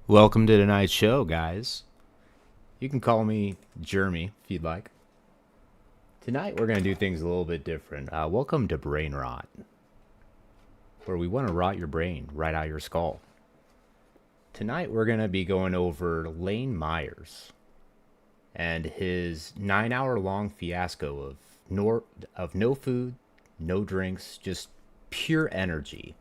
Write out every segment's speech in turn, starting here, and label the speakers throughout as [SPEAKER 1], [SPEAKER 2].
[SPEAKER 1] Welcome to tonight's show, guys. You can call me Jeremy if you'd like. Tonight we're going to do things a little bit different. Welcome to Brain Rot, where we want to rot your brain right out of your skull. Tonight we're going to be going over Lane Myers and his 9-hour-long fiasco of no food, no drinks, just pure energy.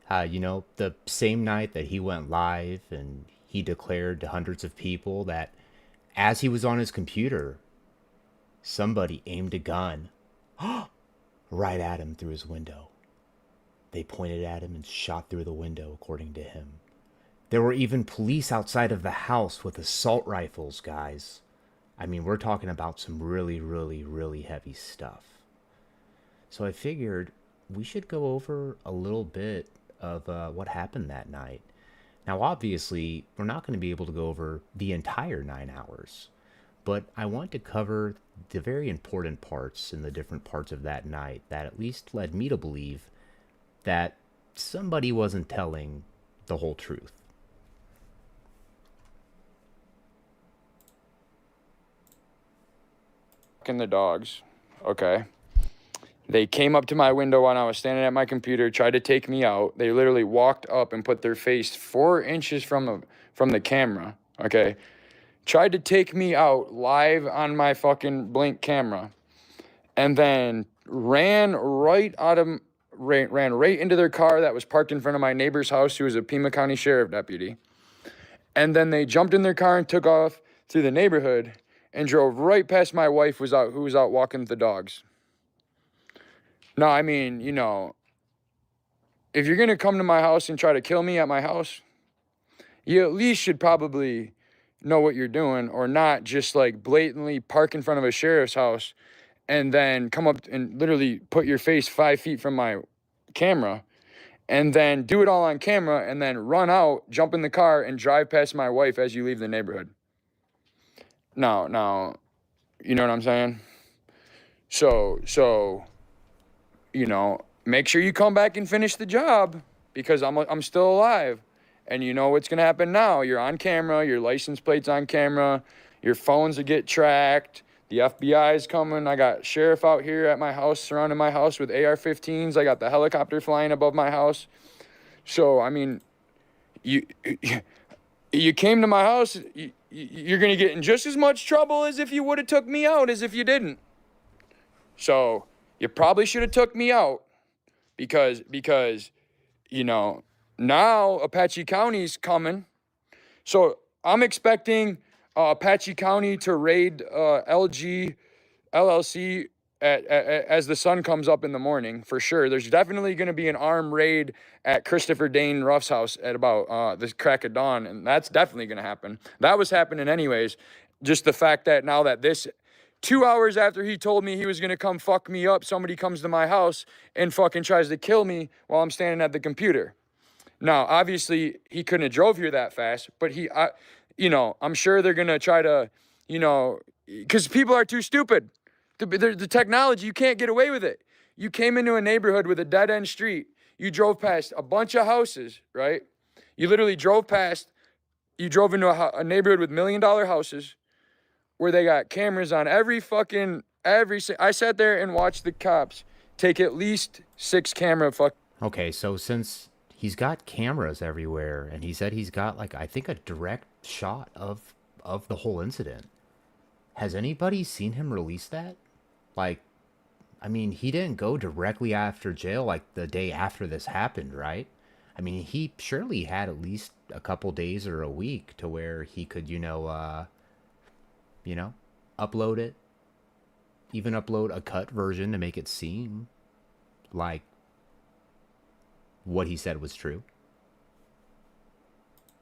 [SPEAKER 1] The same night that he went live and he declared to hundreds of people that as he was on his computer, somebody aimed a gun right at him through his window. They pointed at him and shot through the window, according to him. There were even police outside of the house with assault rifles, guys. I mean, we're talking about some really, really, really heavy stuff. So I figured we should go over a little bit of what happened that night. Now, obviously, we're not going to be able to go over the entire 9 hours, but I want to cover the very important parts in the different parts of that night that at least led me to believe that somebody wasn't telling the whole truth.
[SPEAKER 2] And the dogs, okay? They came up to my window when I was standing at my computer, tried to take me out. They literally walked up and put their face 4 inches from the camera, okay? Tried to take me out live on my fucking Blink camera, and then ran right into their car that was parked in front of my neighbor's house, who was a Pima County Sheriff deputy. And then they jumped in their car and took off through the neighborhood and drove right past my wife, who was out walking the dogs. No, I mean, if you're going to come to my house and try to kill me at my house, you at least should probably know what you're doing, or not just like blatantly park in front of a sheriff's house and then come up and literally put your face 5 feet from my camera and then do it all on camera and then run out, jump in the car and drive past my wife as you leave the neighborhood. Now, you know what I'm saying? So, make sure you come back and finish the job, because I'm still alive. And you know what's going to happen now. You're on camera, your license plate's on camera, your phones will get tracked, the FBI is coming. I got sheriff out here at my house, surrounding my house with AR-15s. I got the helicopter flying above my house. So, I mean, you came to my house, you're going to get in just as much trouble as if you would have took me out as if you didn't. So you probably should have took me out, because now Apache County's coming. So I'm expecting Apache County to raid LG LLC as the sun comes up in the morning, for sure. There's definitely going to be an armed raid at Christopher Dane Ruff's house at about the crack of dawn, and that's definitely going to happen. That was happening anyways. Just the fact that now that 2 hours after he told me he was going to come fuck me up, somebody comes to my house and fucking tries to kill me while I'm standing at the computer. Now, obviously, he couldn't have drove here that fast, but I'm sure they're going to try to, because people are too stupid. The technology, you can't get away with it. You came into a neighborhood with a dead-end street. You drove past a bunch of houses, right? You literally drove into a neighborhood with $1 million houses where they got cameras on every. I sat there and watched the cops take at least 6 camera.
[SPEAKER 1] Okay, so since he's got cameras everywhere, and he said he's got, I think a direct shot of the whole incident, has anybody seen him release that? He didn't go directly after jail the day after this happened, right? I mean, he surely had at least a couple days or a week to where he could, upload it. Even upload a cut version to make it seem like what he said was true.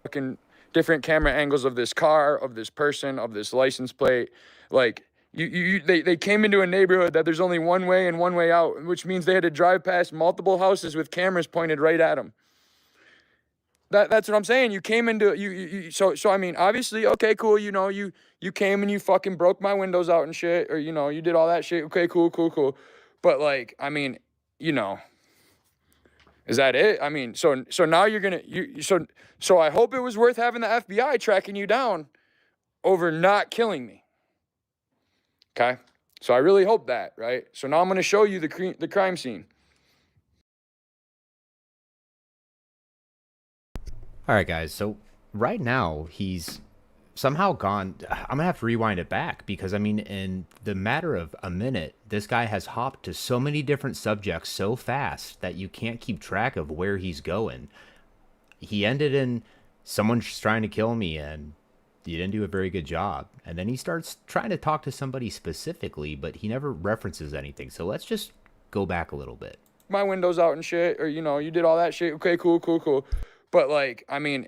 [SPEAKER 2] Fucking different camera angles of this car, of this person, of this license plate. They came into a neighborhood that there's only one way and one way out, which means they had to drive past multiple houses with cameras pointed right at them. That's what I'm saying. You came into so I mean, obviously, okay, cool. You came and you fucking broke my windows out and shit, or you did all that shit. Okay, cool. But Is that it? I mean, so now you're gonna so I hope it was worth having the FBI tracking you down over not killing me. Okay, so I really hope that, right? So now I'm gonna show you the crime scene.
[SPEAKER 1] All right, guys. So right now he's somehow gone. I'm gonna have to rewind it back because I mean, in the matter of a minute, this guy has hopped to so many different subjects so fast that you can't keep track of where he's going. He ended in someone's trying to kill me and you didn't do a very good job. And then he starts trying to talk to somebody specifically, but he never references anything. So let's just go back a little bit.
[SPEAKER 2] My windows out and shit, or you did all that shit. Okay, cool. But like, I mean,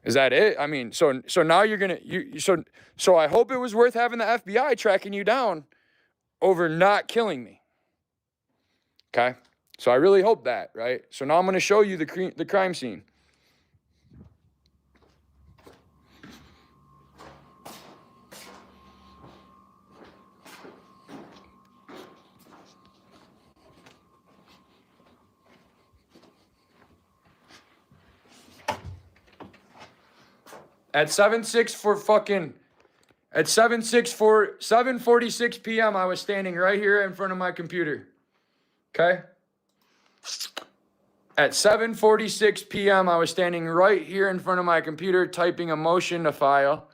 [SPEAKER 2] is that it? I mean, so now you're gonna so I hope it was worth having the FBI tracking you down over not killing me. Okay, so I really hope that, right? So now I'm gonna show you the crime scene. At 7:46 p.m. I was standing right here in front of my computer. Okay? At 7:46 p.m. I was standing right here in front of my computer typing a motion to file.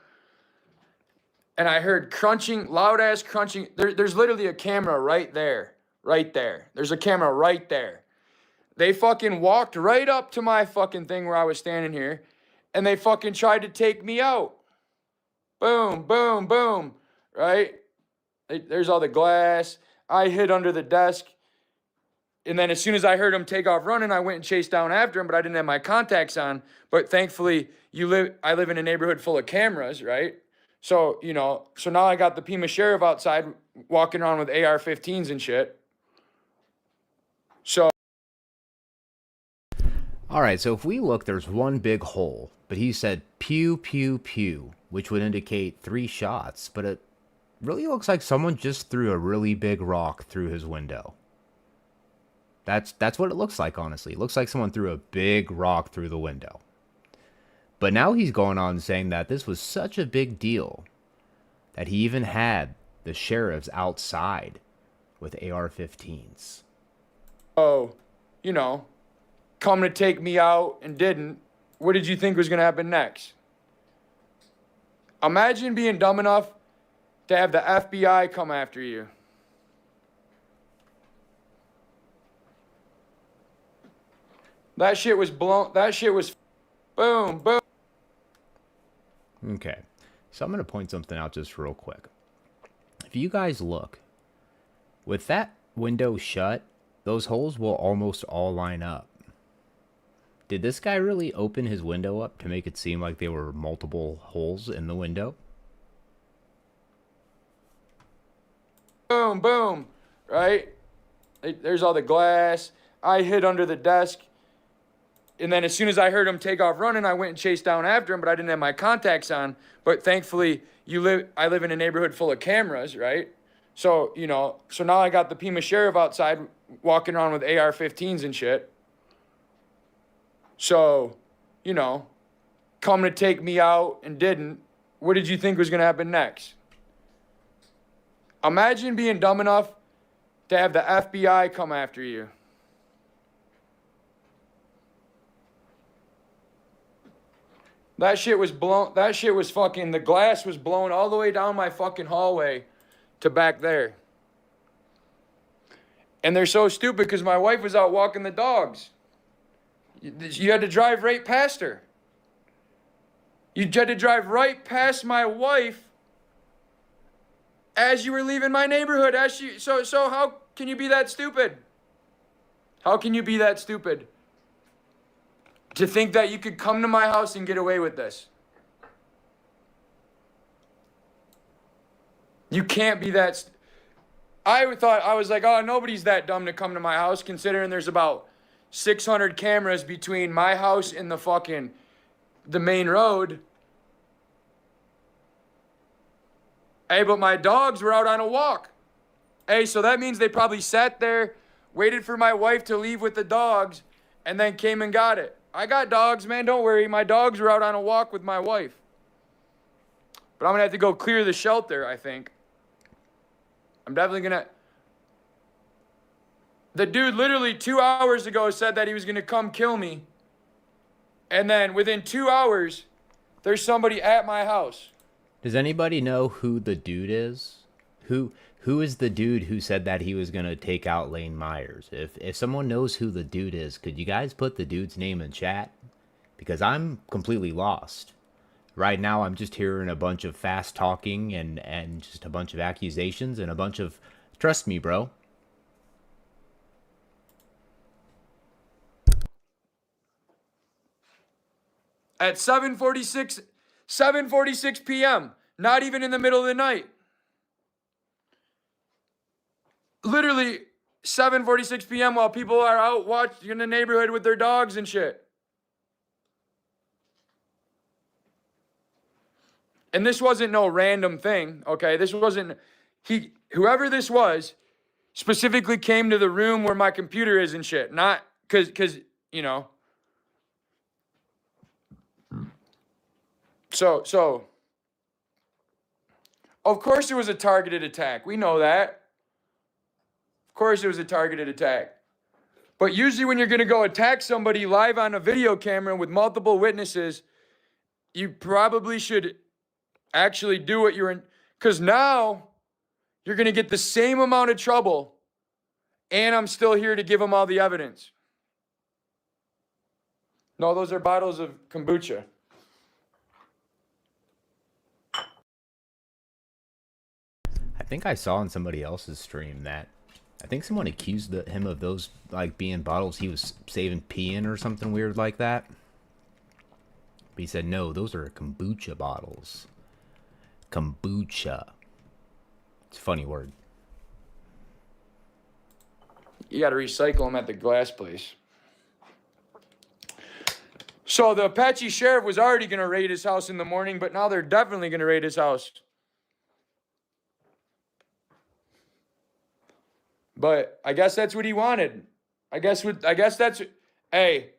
[SPEAKER 2] And I heard crunching, loud ass crunching. There's literally a camera right there. Right there. There's a camera right there. They fucking walked right up to my fucking thing where I was standing here. And they fucking tried to take me out. Boom, right? There's all the glass. I hid under the desk. And then as soon as I heard him take off running, I went and chased down after him, but I didn't have my contacts on. But thankfully, I live in a neighborhood full of cameras, right? So, so now I got the Pima Sheriff outside walking around with AR-15s and shit. So.
[SPEAKER 1] All right, so if we look, there's one big hole, but he said pew, pew, pew, which would indicate 3 shots, but it really looks like someone just threw a really big rock through his window. That's what it looks like, honestly. It looks like someone threw a big rock through the window. But now he's going on saying that this was such a big deal that he even had the sheriffs outside with AR-15s.
[SPEAKER 2] Oh, come to take me out and didn't. What did you think was going to happen next? Imagine being dumb enough to have the FBI come after you. That shit was blown. That shit was boom.
[SPEAKER 1] Okay, so I'm going to point something out just real quick. If you guys look, with that window shut, those holes will almost all line up. Did this guy really open his window up to make it seem like there were multiple holes in the window?
[SPEAKER 2] Boom, right? There's all the glass. I hid under the desk. And then as soon as I heard him take off running, I went and chased down after him, but I didn't have my contacts on. But thankfully, I live in a neighborhood full of cameras, right? So, so now I got the Pima Sheriff outside walking around with AR-15s and shit. So, come to take me out and didn't. What did you think was going to happen next? Imagine being dumb enough to have the FBI come after you. That shit was blown. That shit was fucking, the glass was blown all the way down my fucking hallway to back there. And they're so stupid because my wife was out walking the dogs. You had to drive right past her. You had to drive right past my wife as you were leaving my neighborhood. So how can you be that stupid? How can you be that stupid? To think that you could come to my house and get away with this. You can't be that. I was like, oh, nobody's that dumb to come to my house, considering there's about 600 cameras between my house and the main road. Hey, but my dogs were out on a walk. Hey, so that means they probably sat there waited for my wife to leave with the dogs, and then came and got it. I got dogs, man. Don't worry. My dogs were out on a walk with my wife. But I'm going to have to go clear the shelter, I think. I'm definitely going to. The dude literally 2 hours ago said that he was going to come kill me. And then within 2 hours, there's somebody at my house.
[SPEAKER 1] Does anybody know who the dude is? Who is the dude who said that he was going to take out Lane Myers? If someone knows who the dude is, could you guys put the dude's name in chat? Because I'm completely lost. Right now, I'm just hearing a bunch of fast talking and just a bunch of accusations and a bunch of, trust me, bro.
[SPEAKER 2] At 7:46 p.m., not even in the middle of the night. Literally 7:46 p.m. while people are out watching in the neighborhood with their dogs and shit. And this wasn't no random thing, okay? This wasn't, whoever this was, specifically came to the room where my computer is and shit. Not, cause, you know. So, of course it was a targeted attack. We know that. Of course it was a targeted attack. But usually when you're going to go attack somebody live on a video camera with multiple witnesses, you probably should actually do what you're in. Because now you're going to get the same amount of trouble, and I'm still here to give them all the evidence. No, those are bottles of kombucha.
[SPEAKER 1] I think I saw on somebody else's stream that I think someone accused him of those like being bottles he was saving pee in or something weird like that. But he said, no, those are kombucha bottles. Kombucha. It's a funny word.
[SPEAKER 2] You got to recycle them at the glass place. So the Apache sheriff was already going to raid his house in the morning, but now they're definitely going to raid his house. But I guess that's what he wanted. I guess that's, hey,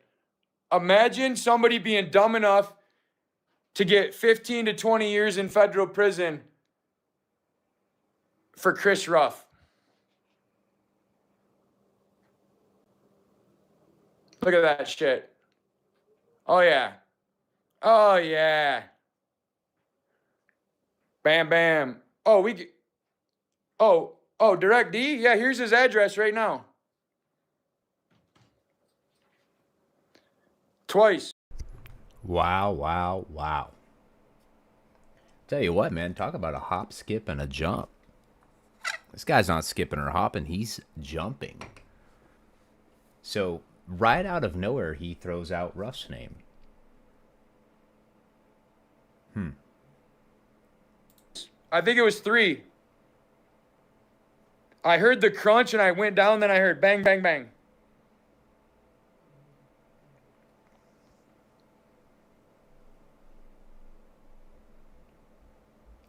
[SPEAKER 2] imagine somebody being dumb enough to get 15 to 20 years in federal prison for Chris Ruff. Look at that shit. Oh, yeah. Oh, yeah. Bam, bam. Oh, Direct D? Yeah, here's his address right now. Twice.
[SPEAKER 1] Wow, wow, wow. Tell you what, man, talk about a hop, skip, and a jump. This guy's not skipping or hopping, he's jumping. So, right out of nowhere, he throws out Ruff's name.
[SPEAKER 2] I think it was 3. I heard the crunch and I went down, then I heard bang, bang, bang.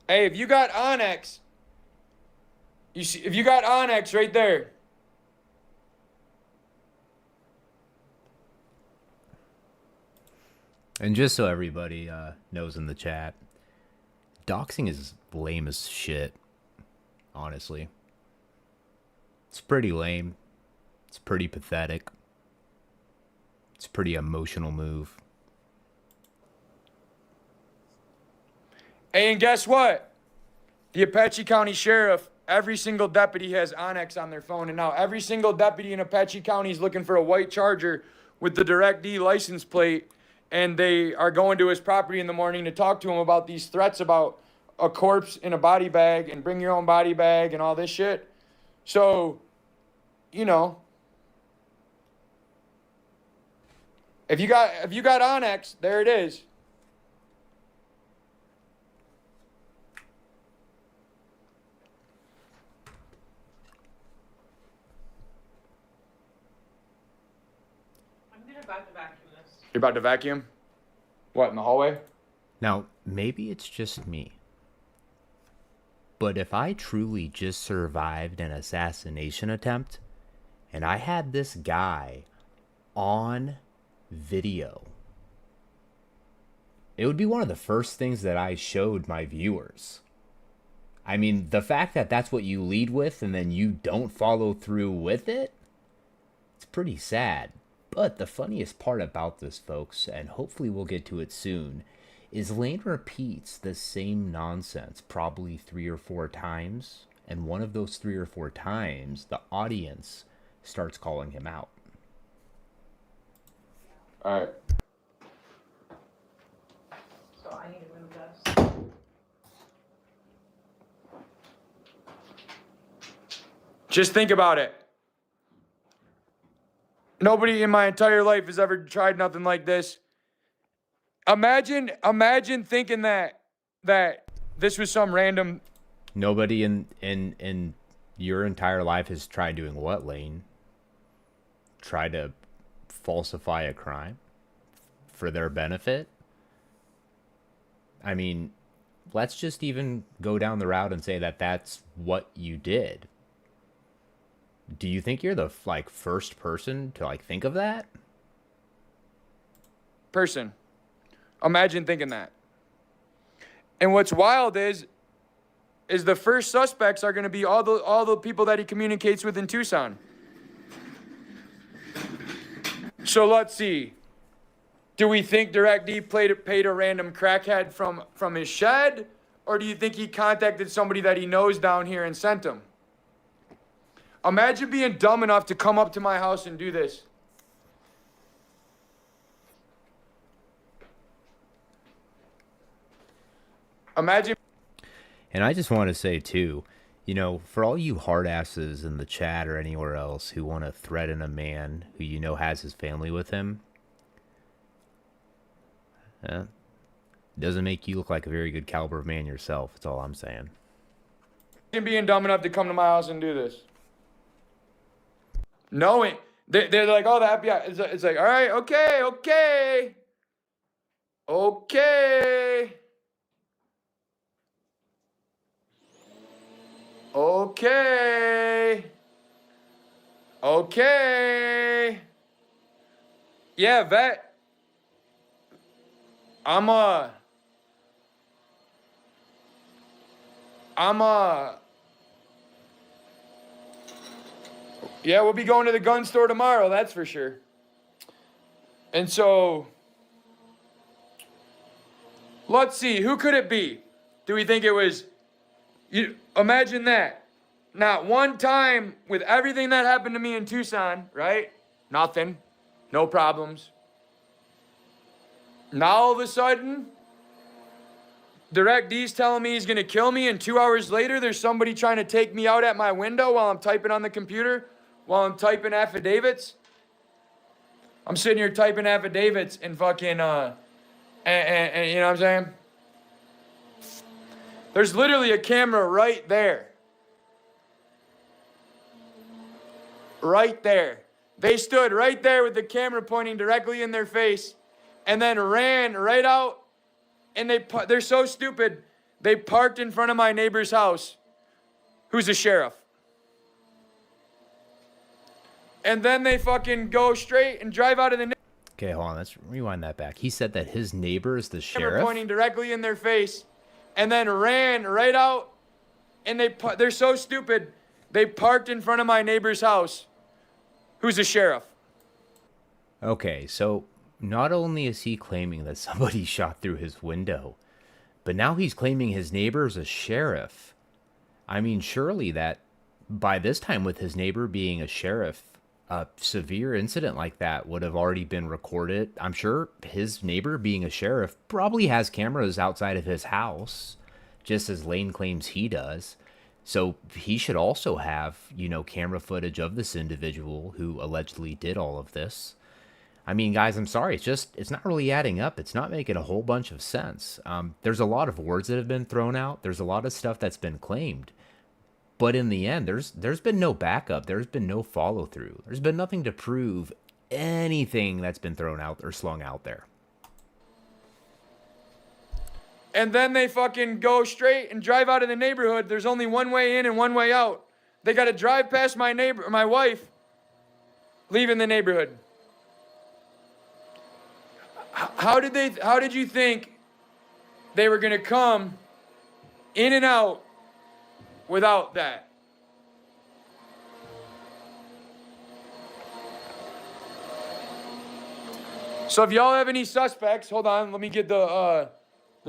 [SPEAKER 2] Hey, if you got Onyx, you see, if you got Onyx right there.
[SPEAKER 1] And just so everybody knows in the chat, doxing is lame as shit, honestly. It's pretty lame. It's pretty pathetic. It's a pretty emotional move.
[SPEAKER 2] Hey, and guess what? The Apache County Sheriff, every single deputy has Onyx on their phone, and now every single deputy in Apache County is looking for a white Charger with the Direct D license plate, and they are going to his property in the morning to talk to him about these threats about a corpse in a body bag and bring your own body bag and all this shit. So, you know, if you got Onyx, there it is.
[SPEAKER 3] About to vacuum this.
[SPEAKER 2] You're about to vacuum? What, in the hallway?
[SPEAKER 1] Now, maybe it's just me, but if I truly just survived an assassination attempt, And I had this guy on video. It would be one of the first things that I showed my viewers. I mean, the fact that that's what you lead with and then you don't follow through with it, it's pretty sad. But the funniest part about this, folks, and hopefully we'll get to it soon, is Lane repeats the same nonsense probably 3 or 4 times. And one of those 3 or 4 times, the audience starts calling him out.
[SPEAKER 2] All right.
[SPEAKER 3] So I need to move this.
[SPEAKER 2] Just think about it. Nobody in my entire life has ever tried nothing like this. Imagine thinking that this was some random.
[SPEAKER 1] Nobody in your entire life has tried doing what, Lane? Try to falsify a crime for their benefit? I mean, let's just even go down the route and say that that's what you did. Do you think you're the first person to think of that?
[SPEAKER 2] Person. Imagine thinking that. And what's wild is the first suspects are going to be all the people that he communicates with in Tucson. So let's see. Do we think DirectD paid a random crackhead from his shed? Or do you think he contacted somebody that he knows down here and sent him? Imagine being dumb enough to come up to my house and do this. Imagine.
[SPEAKER 1] And I just want to say, too, for all you hard asses in the chat or anywhere else who want to threaten a man who has his family with him, doesn't make you look like a very good caliber of man yourself. That's all I'm saying.
[SPEAKER 2] Being dumb enough to come to my house and do this. Knowing. They're like, oh, the FBI. It's like, all right, okay. Okay. Okay. Yeah, vet. Yeah, we'll be going to the gun store tomorrow, that's for sure. And so, let's see, who could it be? Do we think it was, imagine that. Not one time with everything that happened to me in Tucson, right? Nothing, no problems. Now all of a sudden, DirectD's telling me he's gonna kill me, and 2 hours later, there's somebody trying to take me out at my window while I'm typing on the computer, while I'm typing affidavits. I'm sitting here typing affidavits and fucking, and you know what I'm saying? There's literally a camera right there. Right there. They stood right there with the camera pointing directly in their face and then ran right out. And they're so stupid, they parked in front of my neighbor's house, who's a sheriff. And then they fucking go straight and drive out of the
[SPEAKER 1] Okay, hold on. Let's rewind that back. He said that his neighbor is the
[SPEAKER 2] camera
[SPEAKER 1] sheriff?
[SPEAKER 2] pointing directly in their face and then ran right out. And they're so stupid, they parked in front of my neighbor's house, who's a sheriff.
[SPEAKER 1] Okay, so not only is he claiming that somebody shot through his window, but now he's claiming his neighbor is a sheriff. I mean, surely that by this time, with his neighbor being a sheriff, a severe incident like that would have already been recorded. I'm sure his neighbor being a sheriff probably has cameras outside of his house, just as Lane claims he does. So he should also have, camera footage of this individual who allegedly did all of this. I mean, guys, I'm sorry. It's not really adding up. It's not making a whole bunch of sense. There's a lot of words that have been thrown out. There's a lot of stuff that's been claimed. But in the end, there's been no backup. There's been no follow through. There's been nothing to prove anything that's been thrown out or slung out there.
[SPEAKER 2] And then they fucking go straight and drive out of the neighborhood. There's only one way in and one way out. They got to drive past my wife, leaving the neighborhood. How did you think they were gonna come in and out without that? So if y'all have any suspects, hold on, let me get the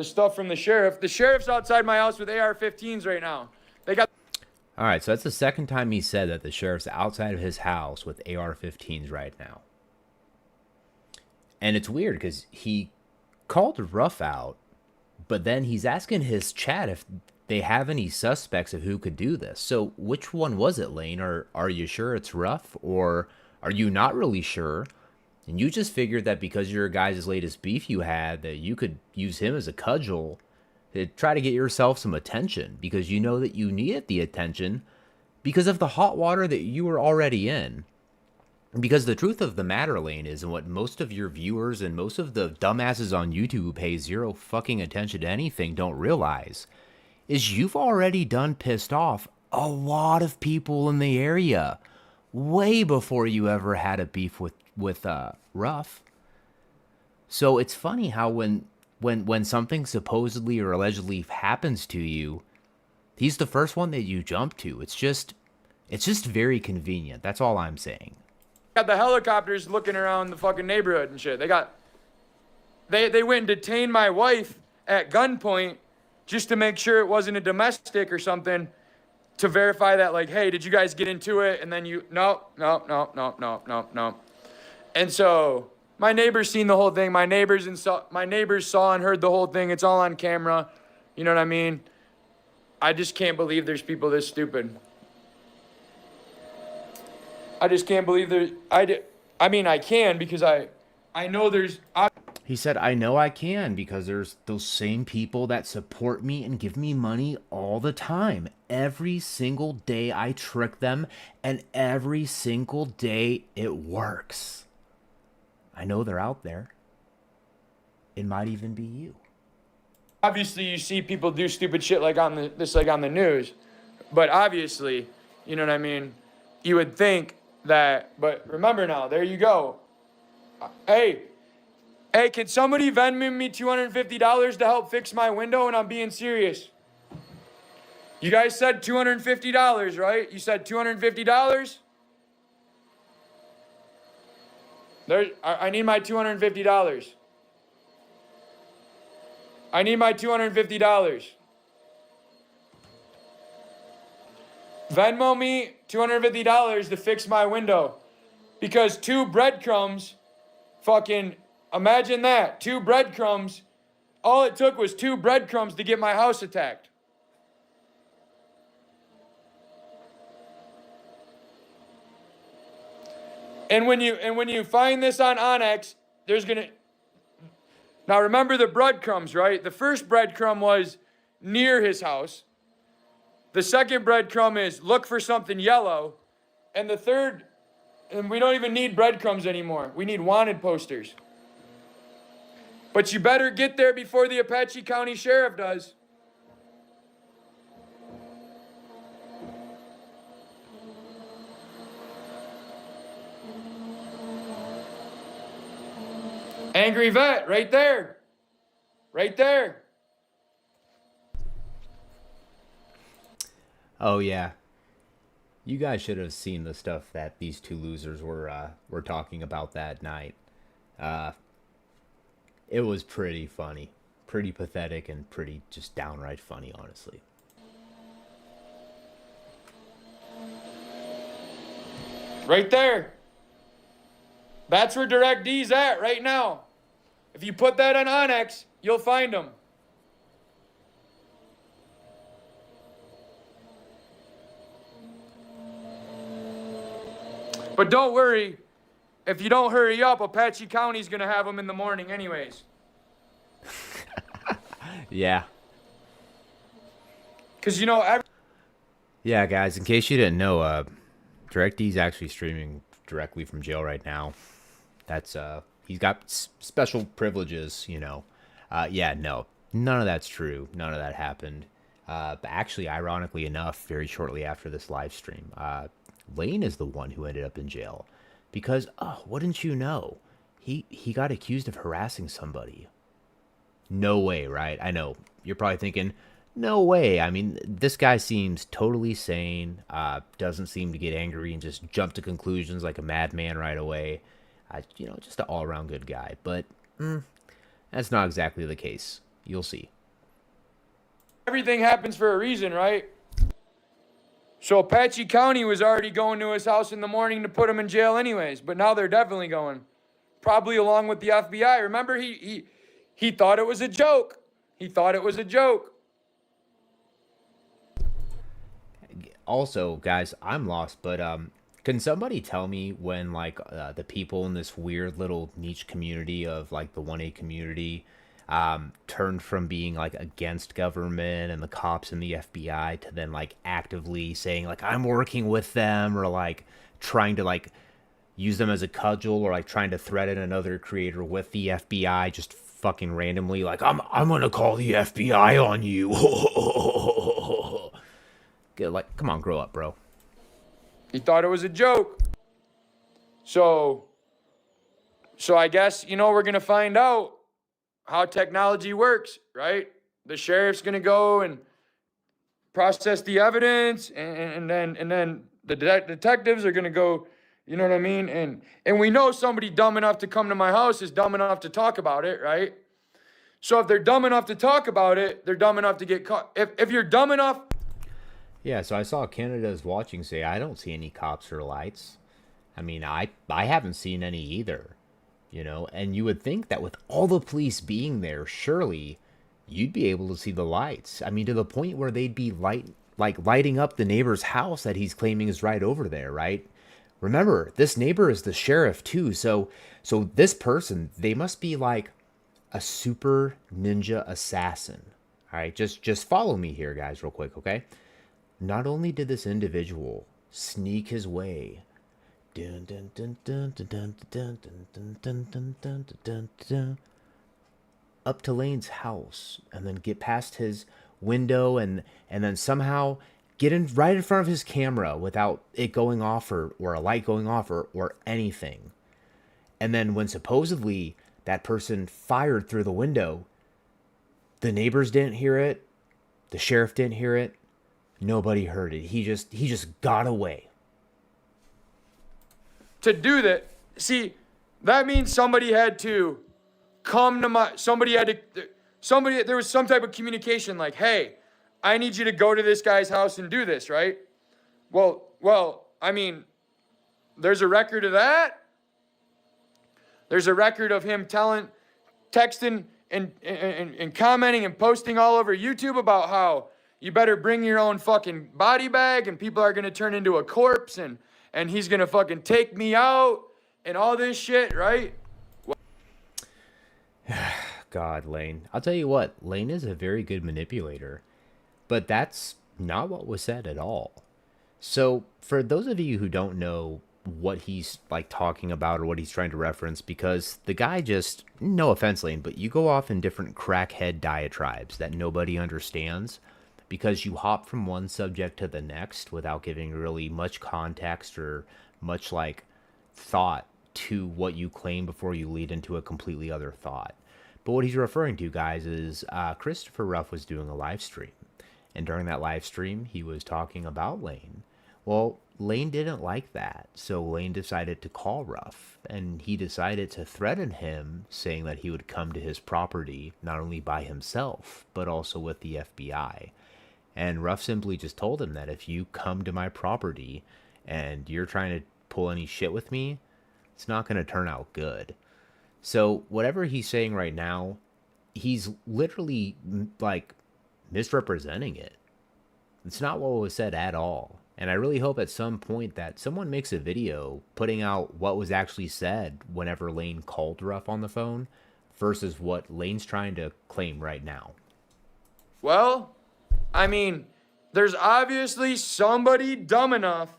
[SPEAKER 2] stuff from the sheriff. The sheriff's outside my house with AR-15s right now. They got.
[SPEAKER 1] All right, so that's the second time he said that the sheriff's outside of his house with AR-15s right now. And it's weird because he called Ruff out, but then he's asking his chat if they have any suspects of who could do this. So which one was it, Lane? Or are you sure it's Ruff? Or are you not really sure? And you just figured that because your guys' latest beef you had, that you could use him as a cudgel to try to get yourself some attention, because you know that you needed the attention because of the hot water that you were already in. Because the truth of the matter, Lane, is, and what most of your viewers and most of the dumbasses on YouTube who pay zero fucking attention to anything don't realize, is you've already done pissed off a lot of people in the area way before you ever had a beef with Ruff. So it's funny how when something supposedly or allegedly happens to you, he's the first one that you jump to. It's just very convenient. That's all I'm saying.
[SPEAKER 2] Got the helicopters looking around the fucking neighborhood and shit. They went and detained my wife at gunpoint just to make sure it wasn't a domestic or something, to verify that, like, hey, did you guys get into it? And then no. And so my neighbors seen the whole thing. My neighbors saw and heard the whole thing. It's all on camera. You know what I mean? I just can't believe there's people this stupid. I just can't believe I mean, I can, because I know there's.
[SPEAKER 1] He said, I know I can, because there's those same people that support me and give me money all the time. Every single day I trick them, and every single day it works. I know they're out there. It might even be you.
[SPEAKER 2] Obviously, you see people do stupid shit like on the news, but obviously, you know what I mean? You would think that, but remember now, there you go. Hey, can somebody Venmo me $250 to help fix my window? And I'm being serious. You guys said $250, right? You said $250? I need my $250. I need my $250. Venmo me $250 to fix my window. Because 2 breadcrumbs, fucking, imagine that. 2 breadcrumbs, all it took was 2 breadcrumbs to get my house attacked. And when you find this on Onyx, there's gonna. Now remember the breadcrumbs, right? The first breadcrumb was near his house. The second breadcrumb is look for something yellow. And the third, and we don't even need breadcrumbs anymore. We need wanted posters. But you better get there before the Apache County Sheriff does. Angry Vet, right there. Right there.
[SPEAKER 1] Oh yeah, you guys should have seen the stuff that these 2 losers were talking about that night. It was pretty funny, pretty pathetic, and pretty just downright funny, honestly.
[SPEAKER 2] Right there. That's where Direct D's at right now. If you put that on Onyx, you'll find them. But don't worry, if you don't hurry up, Apache County's gonna have them in the morning anyways.
[SPEAKER 1] Yeah.
[SPEAKER 2] Because, you know,
[SPEAKER 1] Yeah, guys, in case you didn't know, DirectD's actually streaming directly from jail right now. That's, he's got special privileges, you know. Yeah, no, none of that's true. None of that happened. But actually, ironically enough, very shortly after this live stream, Lane is the one who ended up in jail. because, oh, wouldn't you know? He got accused of harassing somebody. No way, right? I know. You're probably thinking, no way. I mean, this guy seems totally sane, doesn't seem to get angry and just jump to conclusions like a madman right away. Just an all around good guy. But that's not exactly the case. You'll see.
[SPEAKER 2] Everything happens for a reason, right? So Apache County was already going to his house in the morning to put him in jail anyways, but now they're definitely going. Probably along with the FBI. Remember, he thought it was a joke. He thought it was a joke.
[SPEAKER 1] Also, guys, I'm lost, but can somebody tell me when like the people in this weird little niche community of like the 1A community turned from being like against government and the cops and the FBI to then like actively saying like I'm working with them, or like trying to like use them as a cudgel, or like trying to threaten another creator with the FBI just fucking randomly, like I'm gonna call the FBI on you. Like, come on, grow up, bro.
[SPEAKER 2] He thought it was a joke. So I guess, we're going to find out how technology works, right? The sheriff's going to go and process the evidence, and then the detectives are going to go, you know what I mean? And we know somebody dumb enough to come to my house is dumb enough to talk about it, right? So if they're dumb enough to talk about it, they're dumb enough to get caught. If you're dumb enough.
[SPEAKER 1] Yeah, so I saw Canada's watching say, I don't see any cops or lights. I mean, I haven't seen any either, and you would think that with all the police being there, surely you'd be able to see the lights. I mean, to the point where they'd be lighting up the neighbor's house that he's claiming is right over there, right? Remember, this neighbor is the sheriff too, so this person, they must be like a super ninja assassin. All right, just follow me here, guys, real quick, okay? Not only did this individual sneak his way up to Lane's house and then get past his window and then somehow get in right in front of his camera without it going off or a light going off or anything. And then when supposedly that person fired through the window, the neighbors didn't hear it, the sheriff didn't hear it, nobody heard it. He just got away.
[SPEAKER 2] To do that, see, that means somebody had to come to there was some type of communication like, hey, I need you to go to this guy's house and do this, right? Well, I mean, there's a record of that. There's a record of him texting and commenting and posting all over YouTube about how you better bring your own fucking body bag and people are going to turn into a corpse and he's going to fucking take me out and all this shit, right?
[SPEAKER 1] God, Lane. I'll tell you what, Lane is a very good manipulator, but that's not what was said at all. So for those of you who don't know what he's like talking about or what he's trying to reference, because the guy just, no offense, Lane, but you go off in different crackhead diatribes that nobody understands because you hop from one subject to the next without giving really much context or much like thought to what you claim before you lead into a completely other thought. But what he's referring to, guys, is Christopher Ruff was doing a live stream. And during that live stream, he was talking about Lane. Well, Lane didn't like that, so Lane decided to call Ruff, and he decided to threaten him, saying that he would come to his property, not only by himself, but also with the FBI. And Ruff simply just told him that if you come to my property and you're trying to pull any shit with me, it's not going to turn out good. So whatever he's saying right now, he's literally like misrepresenting it. It's not what was said at all. And I really hope at some point that someone makes a video putting out what was actually said whenever Lane called Ruff on the phone versus what Lane's trying to claim right now.
[SPEAKER 2] Well, I mean, there's obviously somebody dumb enough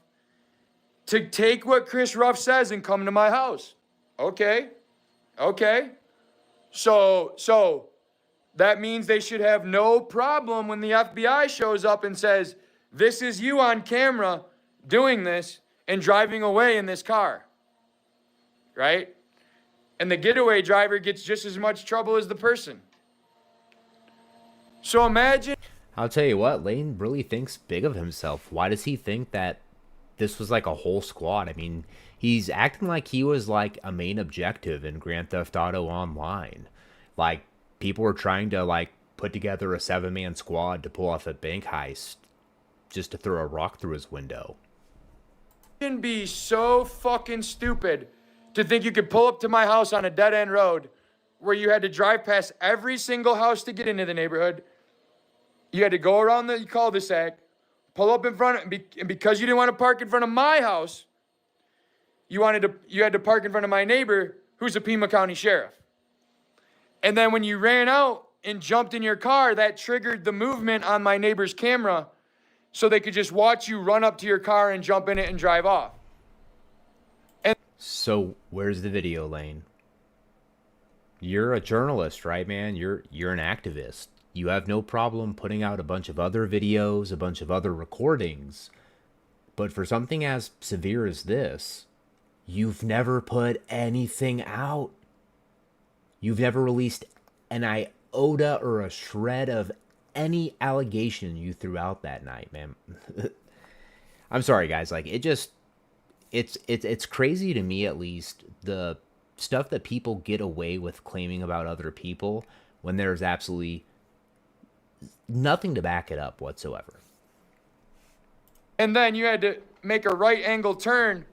[SPEAKER 2] to take what Chris Ruff says and come to my house. Okay. So that means they should have no problem when the FBI shows up and says, this is you on camera doing this and driving away in this car. right? And the getaway driver gets just as much trouble as the person. So imagine.
[SPEAKER 1] I'll tell you what, Lane really thinks big of himself. Why does he think that this was like a whole squad? I mean, he's acting like he was like a main objective in Grand Theft Auto Online. Like, people were trying to like put together a 7-man squad to pull off a bank heist just to throw a rock through his window.
[SPEAKER 2] Be so fucking stupid to think you could pull up to my house on a dead-end road where you had to drive past every single house to get into the neighborhood. You had to go around the cul-de-sac, pull up in front of, and because you didn't want to park in front of my house, you had to park in front of my neighbor, who's a Pima County sheriff. And then when you ran out and jumped in your car, that triggered the movement on my neighbor's camera, so they could just watch you run up to your car and jump in it and drive off. And
[SPEAKER 1] so where's the video, Lane? You're a journalist, right, man? You're an activist. You have no problem putting out a bunch of other videos, a bunch of other recordings. But for something as severe as this, you've never put anything out. You've never released an iota or a shred of any allegation you threw out that night, man. I'm sorry, guys. Like, it's crazy to me, at least, the stuff that people get away with claiming about other people when there's absolutely nothing to back it up whatsoever.
[SPEAKER 2] And then you had to make a right angle turn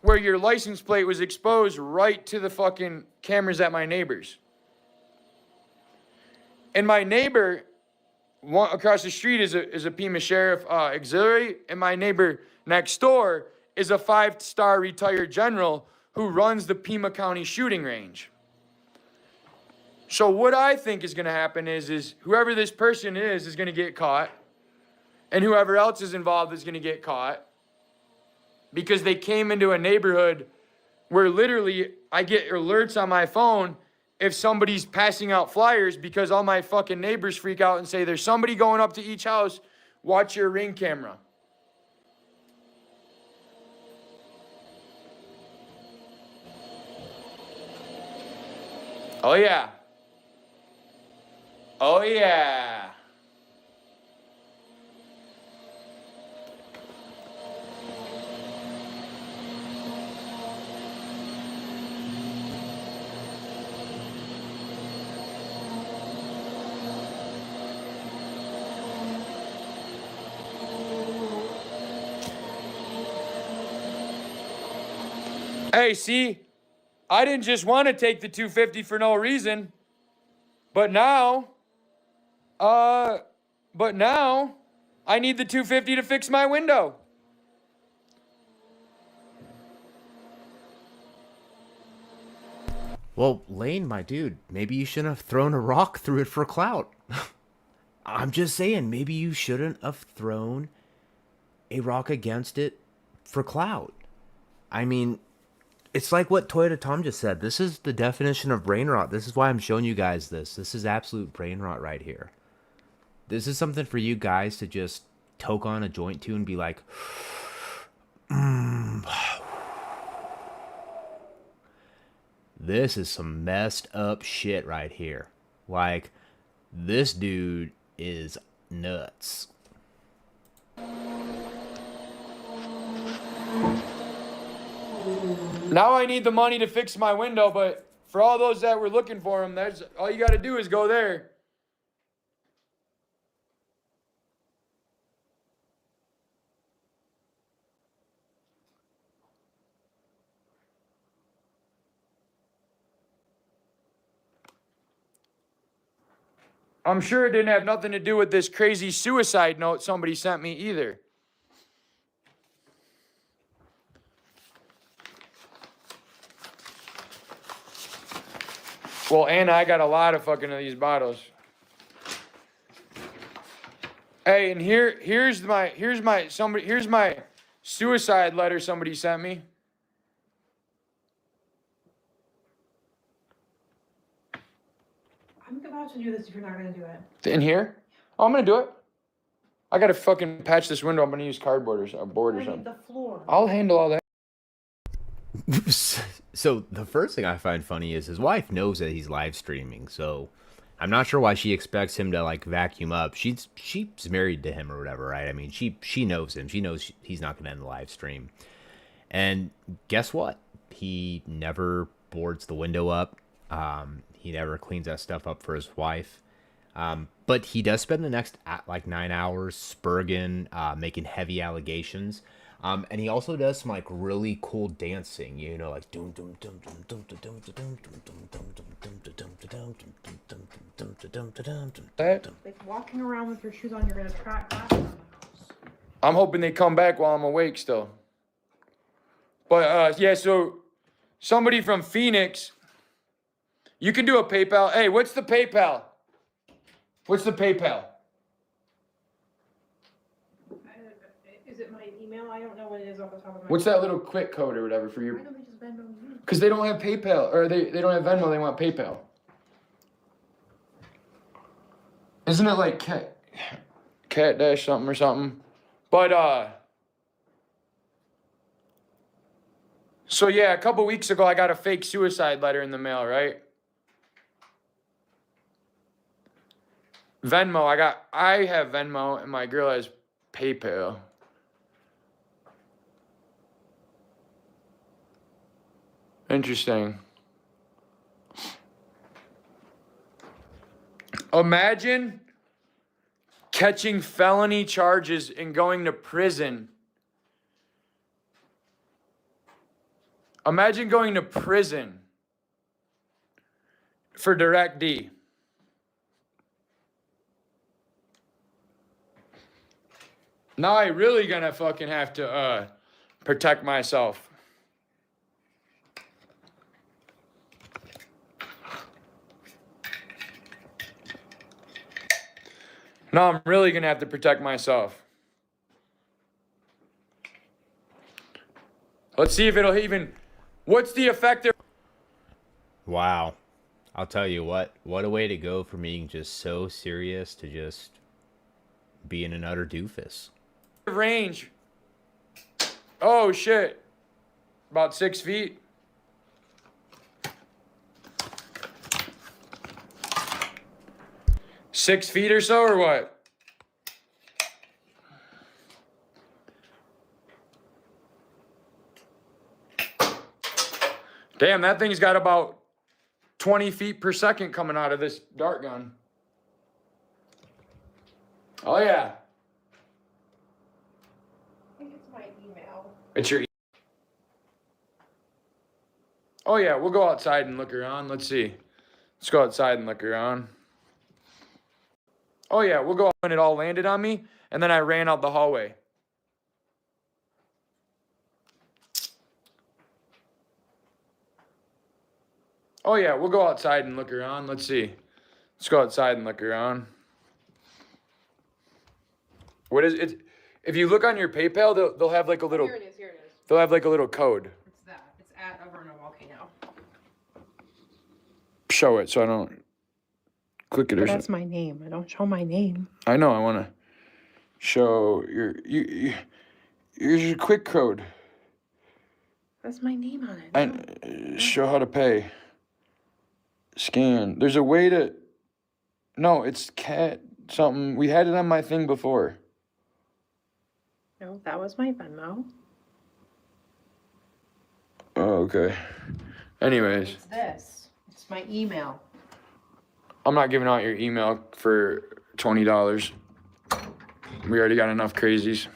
[SPEAKER 2] where your license plate was exposed right to the fucking cameras at my neighbor's. And my neighbor across the street is a Pima Sheriff Auxiliary, and my neighbor next door is a 5-star retired general who runs the Pima County shooting range. So what I think is going to happen is whoever this person is going to get caught, and whoever else is involved is going to get caught, because they came into a neighborhood where literally I get alerts on my phone if somebody's passing out flyers, because all my fucking neighbors freak out and say, there's somebody going up to each house, watch your Ring camera. Oh yeah. Oh yeah. Hey, see, I didn't just want to take the 250 for no reason, but now I need the 250 to fix my window.
[SPEAKER 1] Well, Lane, my dude, maybe you shouldn't have thrown a rock through it for clout. I'm just saying, maybe you shouldn't have thrown a rock against it for clout. I mean, it's like what Toyota Tom just said. This is the definition of brain rot. This is why I'm showing you guys this. This is absolute brain rot right here. This is something for you guys to just toke on a joint to and be like, this is some messed up shit right here. Like, this dude is nuts.
[SPEAKER 2] Now I need the money to fix my window, but for all those that were looking for them, there's all you got to do is go there. I'm sure it didn't have nothing to do with this crazy suicide note somebody sent me either. Well, and I got a lot of fucking of these bottles. Hey, and here's my suicide letter somebody sent me.
[SPEAKER 3] I'm about to do this if you're not gonna do it.
[SPEAKER 2] In here? Oh, I'm gonna do it. I gotta fucking patch this window. I'm gonna use cardboard or board or
[SPEAKER 3] I need
[SPEAKER 2] something.
[SPEAKER 3] the floor.
[SPEAKER 2] I'll handle all that.
[SPEAKER 1] So the first thing I find funny is his wife knows that he's live streaming. So I'm not sure why she expects him to like vacuum up. She's married to him or whatever, right? I mean, she knows him. She knows he's not going to end the live stream. And guess what? He never boards the window up. He never cleans that stuff up for his wife. But he does spend the next like 9 hours spurging, making heavy allegations. And he also does some like really cool dancing, you know, like doom doom doom doom doom doom doom doom doom doom doom doom doom.
[SPEAKER 3] Like walking around with your shoes on, you're gonna attract rats in the house.
[SPEAKER 2] I'm hoping they come back while I'm awake still. But yeah, so somebody from Phoenix, you can do a PayPal. Hey, what's the PayPal? What's the PayPal?
[SPEAKER 3] Is it my email? I don't know what it is off the top of my
[SPEAKER 2] What's that little quick code or whatever for
[SPEAKER 3] Why
[SPEAKER 2] your?
[SPEAKER 3] don't they just Venmo you?
[SPEAKER 2] Because they don't have PayPal, or they don't have Venmo. They want PayPal. Isn't it like cat dash something or something? But so yeah, a couple weeks ago I got a fake suicide letter in the mail, right? Venmo, I have Venmo and my girl has PayPal. Interesting. Imagine catching felony charges and going to prison. Imagine going to prison for direct D. Now I really gonna fucking have to protect myself. Now I'm really gonna have to protect myself. Let's see if it'll even. What's the effect of
[SPEAKER 1] Wow. I'll tell you what a way to go from being just so serious to just being an utter doofus.
[SPEAKER 2] range? Oh shit. About 6 feet. Six feet or so, or what? Damn, that thing's got about 20 feet per second coming out of this dart gun. Oh yeah.
[SPEAKER 3] I think it's my email.
[SPEAKER 2] It's your. Oh yeah, we'll go outside and look around. Let's see. Let's go outside and look around. Oh yeah, we'll go out when it all landed on me, and then I ran out the hallway. Oh yeah, we'll go outside and look around. Let's see. Let's go outside and look around. What is it? If you look on your PayPal, they'll have like a little.
[SPEAKER 3] Here it is, here it is.
[SPEAKER 2] They'll have like a little code.
[SPEAKER 3] It's that. It's at over in a volcano.
[SPEAKER 2] Show it so I don't click it or
[SPEAKER 3] But that's
[SPEAKER 2] something.
[SPEAKER 3] my name. I don't show my name.
[SPEAKER 2] I know. I want to show your quick code
[SPEAKER 3] That's my name on it.
[SPEAKER 2] and show how to pay. Scan. There's a way to. No, it's cat something. We had it on my thing before.
[SPEAKER 3] No, that was my Venmo.
[SPEAKER 2] Oh, okay. Anyways,
[SPEAKER 3] It's this. It's my email.
[SPEAKER 2] I'm not giving out your email for $20. We already got enough crazies.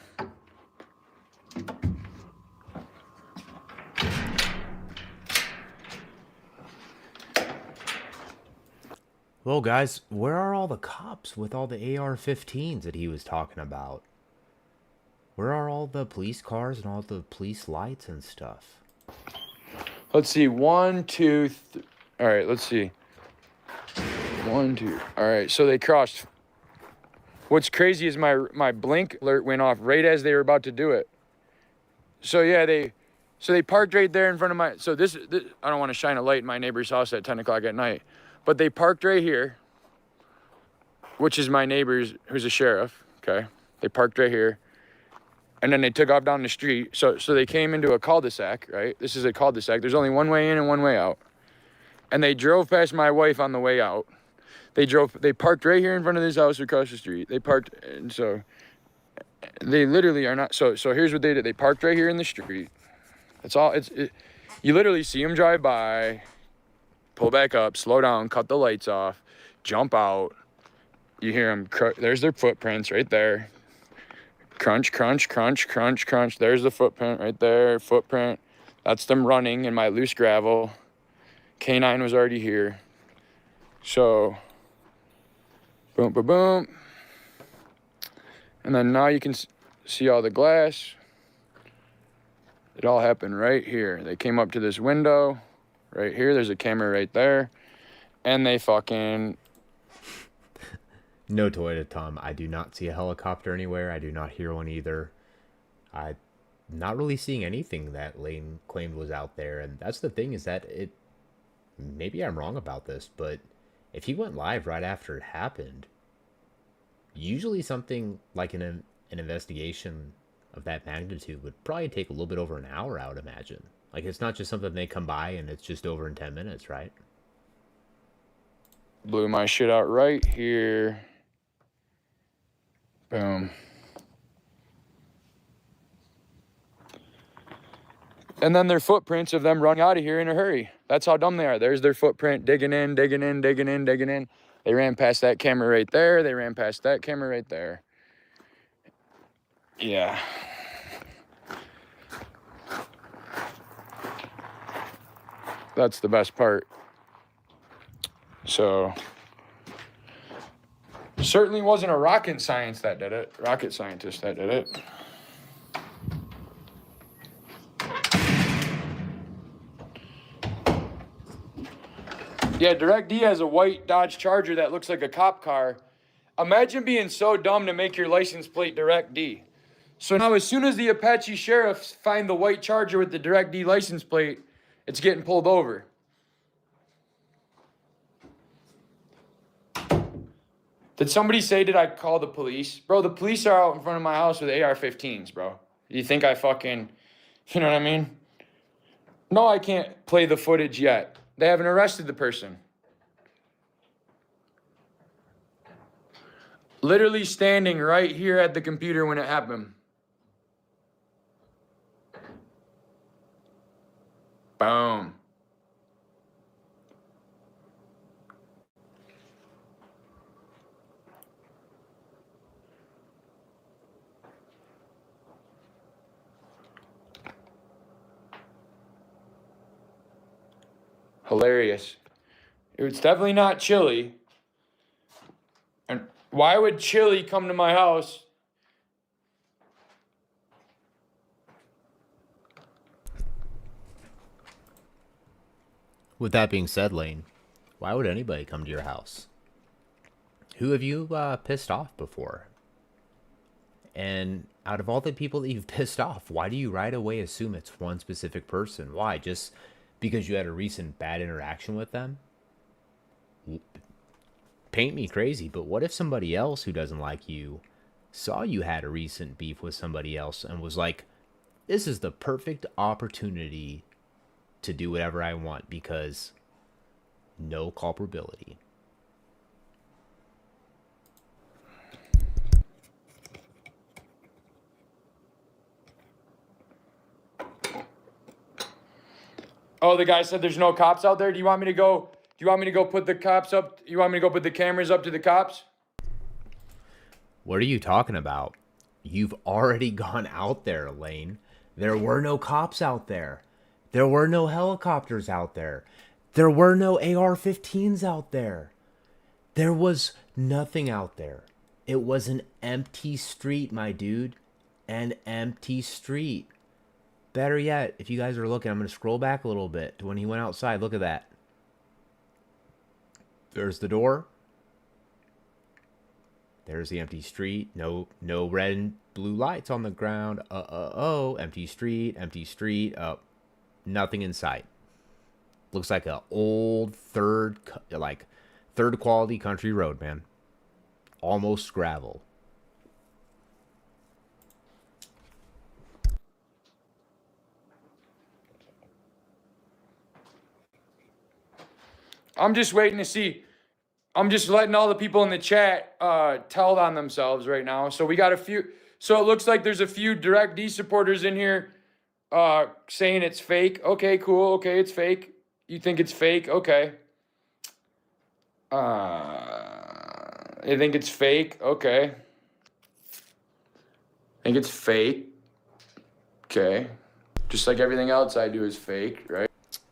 [SPEAKER 1] Well, guys, where are all the cops with all the AR-15s that he was talking about? Where are all the police cars and all the police lights and stuff?
[SPEAKER 2] Let's see. 1, 2, all right, let's see. 1, 2. All right, so they crossed. What's crazy is my blink alert went off right as they were about to do it. So yeah, they parked right there in front of my. So this I don't want to shine a light in my neighbor's house at 10 o'clock at night, but they parked right here, which is my neighbor's, who's a sheriff. Okay, they parked right here, and then they took off down the street. So they came into a cul-de-sac, right? This is a cul-de-sac. There's only one way in and one way out. And they drove past my wife on the way out. They parked right here in front of this house across the street. They parked, and so they literally are not, so here's what they did. They parked right here in the street. That's all, you literally see them drive by, pull back up, slow down, cut the lights off, jump out. You hear them, there's their footprints right there. Crunch, crunch, crunch, crunch, crunch. There's the footprint right there, footprint. That's them running in my loose gravel. Canine was already here. So, boom, boom, boom. And then now you can see all the glass. It all happened right here. They came up to this window right here. There's a camera right there. And they fucking...
[SPEAKER 1] No Toyota Tom. I do not see a helicopter anywhere. I do not hear one either. I'm not really seeing anything that Lane claimed was out there. And that's the thing, is that it... Maybe I'm wrong about this, but if he went live right after it happened, usually something like an investigation of that magnitude would probably take a little bit over an hour, I would imagine. Like, it's not just something they come by and it's just over in 10 minutes, right?
[SPEAKER 2] Blew my shit out right here. Boom. And then their footprints of them running out of here in a hurry. That's how dumb they are. There's their footprint, digging in, digging in, digging in, digging in. They ran past that camera right there. They ran past that camera right there. Yeah. That's the best part. So, certainly wasn't a rocket scientist that did it. Yeah, Direct D has a white Dodge Charger that looks like a cop car. Imagine being so dumb to make your license plate Direct D. So now as soon as the Apache sheriffs find the white Charger with the Direct D license plate, it's getting pulled over. Did somebody say, did I call the police? Bro, the police are out in front of my house with AR-15s, bro. You think I fucking, you know what I mean? No, I can't play the footage yet. They haven't arrested the person. Literally standing right here at the computer when it happened. Boom. Hilarious. It's definitely not Chili. And why would Chili come to my house?
[SPEAKER 1] With that being said, Lane, why would anybody come to your house? Who have you pissed off before? And out of all the people that you've pissed off, why do you right away assume it's one specific person? Why? Just because you had a recent bad interaction with them? Paint me crazy, but what if somebody else who doesn't like you saw you had a recent beef with somebody else and was like, this is the perfect opportunity to do whatever I want because no culpability?
[SPEAKER 2] Oh, the guy said there's no cops out there. Do you want me to go put the cops up? You want me to go put the cameras up to the cops?
[SPEAKER 1] What are you talking about? You've already gone out there, Lane. There were no cops out there. There were no helicopters out there. There were no AR-15s out there. There was nothing out there. It was an empty street, my dude. An empty street. Better yet, if you guys are looking, I'm going to scroll back a little bit to when he went outside. Look at that. There's the door. There's the empty street. No red and blue lights on the ground. Empty street, empty street. Nothing in sight. Looks like a old third quality country road, man. Almost gravel.
[SPEAKER 2] I'm just waiting to see. I'm just letting all the people in the chat tell on themselves right now. So we got a few. So it looks like there's a few Direct D supporters in here saying it's fake. Okay, cool. Okay, it's fake. You think it's fake? Okay. I think it's fake. Okay. I think it's fake. Okay. Just like everything else I do is fake, right?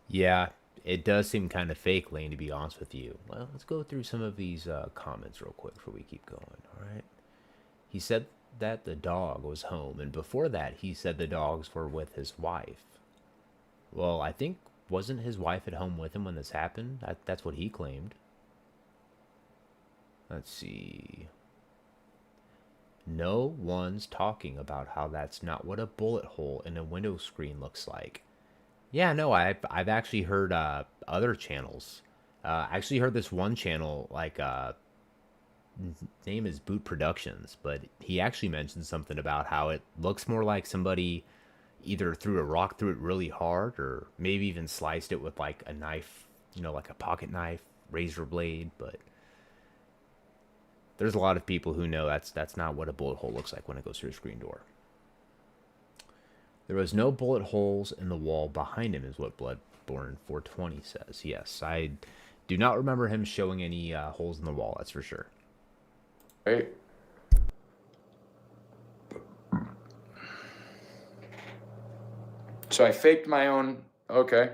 [SPEAKER 1] Yeah, it does seem kind of fake, Lane, to be honest with you. Well, let's go through some of these comments real quick before we keep going, all right? He said that the dog was home, and before that, he said the dogs were with his wife. Well, I think, wasn't his wife at home with him when this happened? That's what he claimed. Let's see. No one's talking about how that's not what a bullet hole in a window screen looks like. Yeah, no, I've actually heard other channels. I actually heard this one channel, like, name is Boot Productions, but he actually mentioned something about how it looks more like somebody either threw a rock through it really hard or maybe even sliced it with like a knife, like a pocket knife, razor blade, but there's a lot of people who know that's not what a bullet hole looks like when it goes through a screen door. There was no bullet holes in the wall behind him, is what Bloodborne 420 says. Yes, I do not remember him showing any holes in the wall, that's for sure.
[SPEAKER 2] Right. So I faked my own. Okay.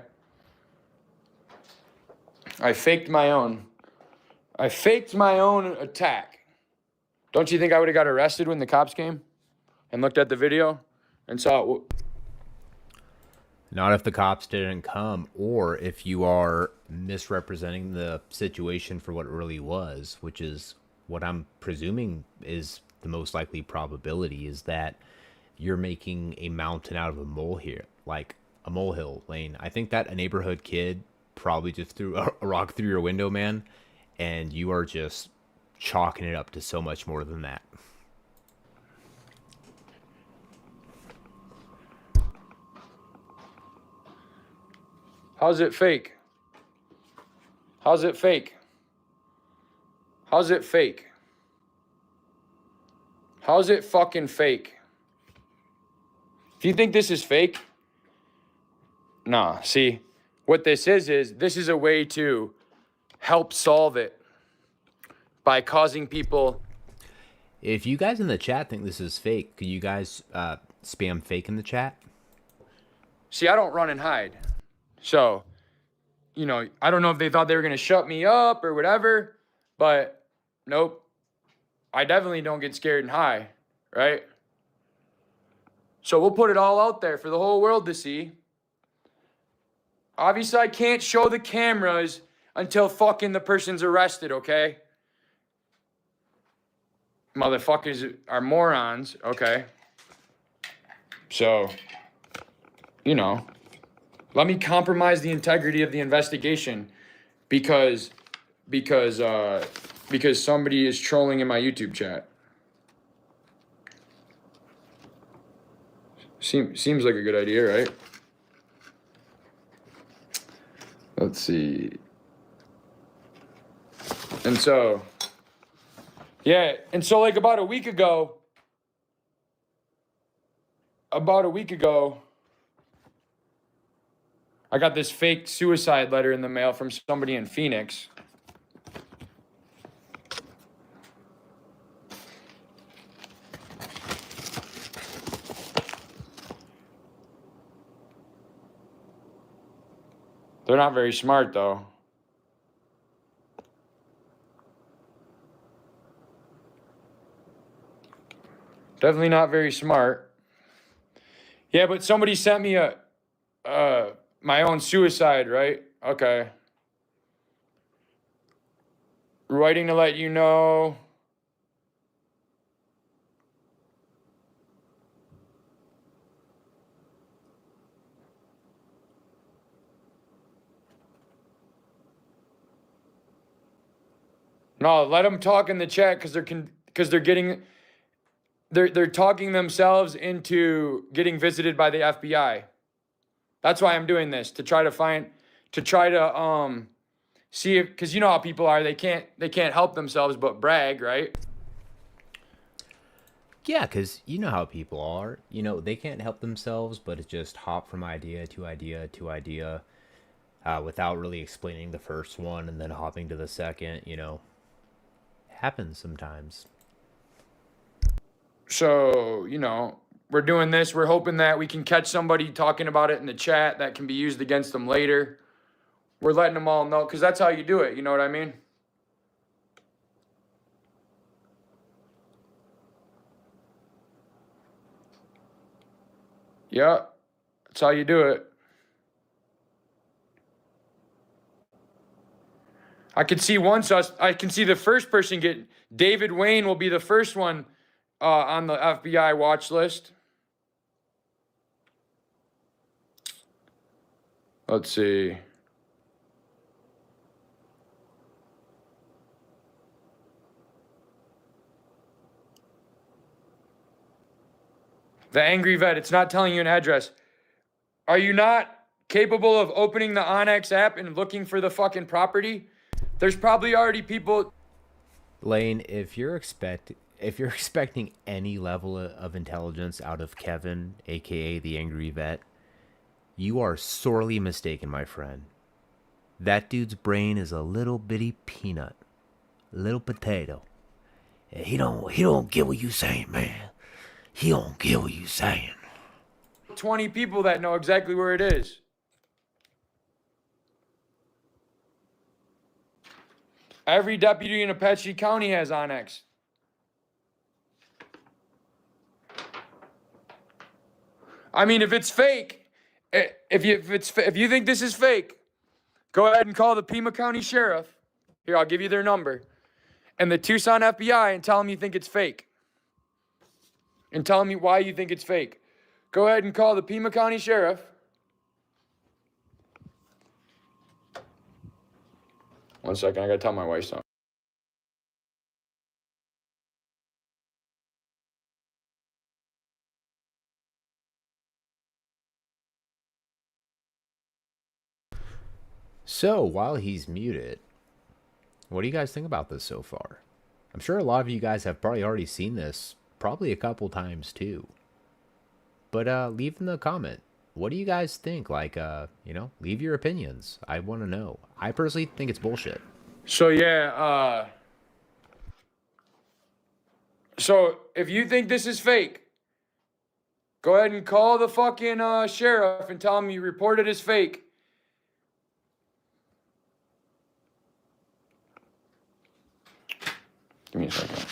[SPEAKER 2] I faked my own attack. Don't you think I would have got arrested when the cops came and looked at the video and saw it?
[SPEAKER 1] Not if the cops didn't come, or if you are misrepresenting the situation for what it really was, which is what I'm presuming is the most likely probability, is that you're making a mountain out of a molehill, like a molehill, Lane. I think that a neighborhood kid probably just threw a rock through your window, man, and you are just chalking it up to so much more than that.
[SPEAKER 2] How's it fake? How's it fake? How's it fake? How's it fucking fake? If you think this is fake, nah, see, what this is this is a way to help solve it by causing people.
[SPEAKER 1] If you guys in the chat think this is fake, could you guys spam fake in the chat?
[SPEAKER 2] See, I don't run and hide. So, I don't know if they thought they were going to shut me up or whatever, but nope. I definitely don't get scared and hide, right? So we'll put it all out there for the whole world to see. Obviously, I can't show the cameras until fucking the person's arrested, okay? Motherfuckers are morons, okay? So, let me compromise the integrity of the investigation because somebody is trolling in my YouTube chat. Seems like a good idea, right? Let's see. And so like about a week ago, I got this fake suicide letter in the mail from somebody in Phoenix. They're not very smart, though. Definitely not very smart. Yeah, but somebody sent me my own suicide, right? Okay. Writing to let you know. No, let them talk in the chat because they're talking themselves into getting visited by the FBI. That's why I'm doing this, to try to See if, because you know how people are, they can't help themselves but brag, right?
[SPEAKER 1] Yeah, because you know how people are. You know, they can't help themselves, but it's just hop from idea to idea to idea without really explaining the first one and then hopping to the second, you know. Happens sometimes.
[SPEAKER 2] So, you know, we're doing this. We're hoping that we can catch somebody talking about it in the chat that can be used against them later. We're letting them all know, because that's how you do it. You know what I mean? Yeah, that's how you do it. I can see I can see the first person get, David Wayne will be the first one on the FBI watch list. Let's see. The angry vet, it's not telling you an address. Are you not capable of opening the Onyx app and looking for the fucking property? There's probably already people.
[SPEAKER 1] Lane, if you're expecting any level of intelligence out of Kevin, aka the Angry Vet, you are sorely mistaken, my friend. That dude's brain is a little bitty peanut, little potato. He don't get what you saying, man. He don't get what you saying.
[SPEAKER 2] 20 people that know exactly where it is. Every deputy in Apache County has Onyx. I mean, if it's fake, if you think this is fake, go ahead and call the Pima County Sheriff. Here, I'll give you their number. And the Tucson FBI and tell them you think it's fake. And tell me why you think it's fake. Go ahead and call the Pima County Sheriff. One second, I gotta tell my wife something.
[SPEAKER 1] So, while he's muted, what do you guys think about this so far? I'm sure a lot of you guys have probably already seen this, probably a couple times too. But leave in the comment. What do you guys think? Like, leave your opinions. I want to know. I personally think it's bullshit.
[SPEAKER 2] So yeah, so if you think this is fake, go ahead and call the fucking sheriff and tell him you report it as fake. Give me a second.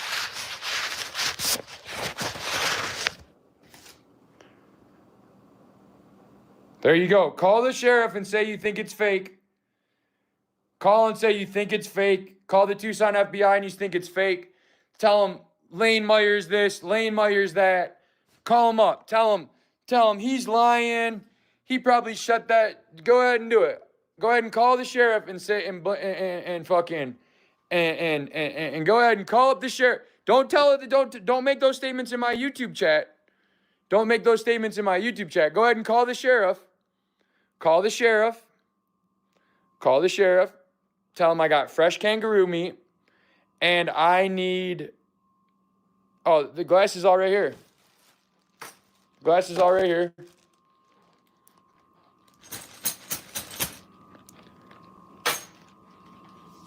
[SPEAKER 2] There you go. Call the sheriff and say you think it's fake. Call and say you think it's fake. Call the Tucson FBI and you think it's fake. Tell them Lane Myers this, Lane Myers that. Call him up. Tell him he's lying. He probably shut that. Go ahead and do it. Go ahead and call the sheriff and say and go ahead and call up the sheriff. Don't tell it. Don't make those statements in my YouTube chat. Don't make those statements in my YouTube chat. Go ahead and call the sheriff. Call the sheriff. Call the sheriff. Tell him I got fresh kangaroo meat. And I need... Oh, the glass is all right here. Glass is all right here.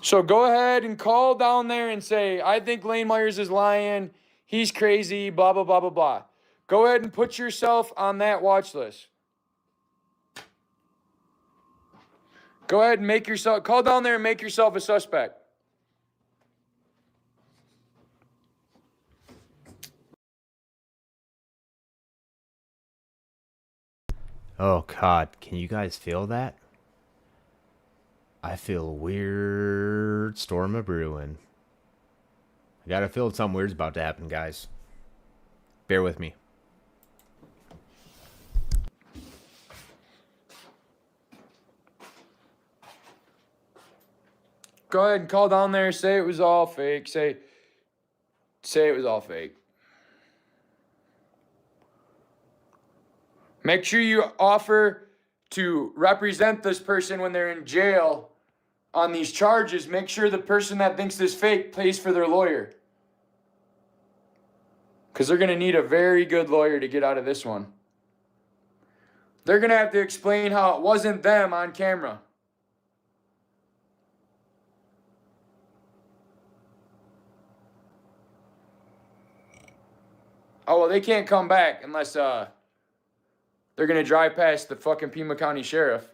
[SPEAKER 2] So go ahead and call down there and say, I think Lane Myers is lying. He's crazy, blah, blah, blah, blah, blah. Go ahead and put yourself on that watch list. Go ahead and call down there and make yourself a suspect.
[SPEAKER 1] Oh God, can you guys feel that? I feel a weird storm of brewing. I got a feel something weird's about to happen, guys. Bear with me.
[SPEAKER 2] Go ahead and call down there, say it was all fake. Say it was all fake. Make sure you offer to represent this person when they're in jail on these charges, make sure the person that thinks this fake pays for their lawyer. Because they're going to need a very good lawyer to get out of this one. They're going to have to explain how it wasn't them on camera. Oh, well, they can't come back unless they're going to drive past the fucking Pima County Sheriff.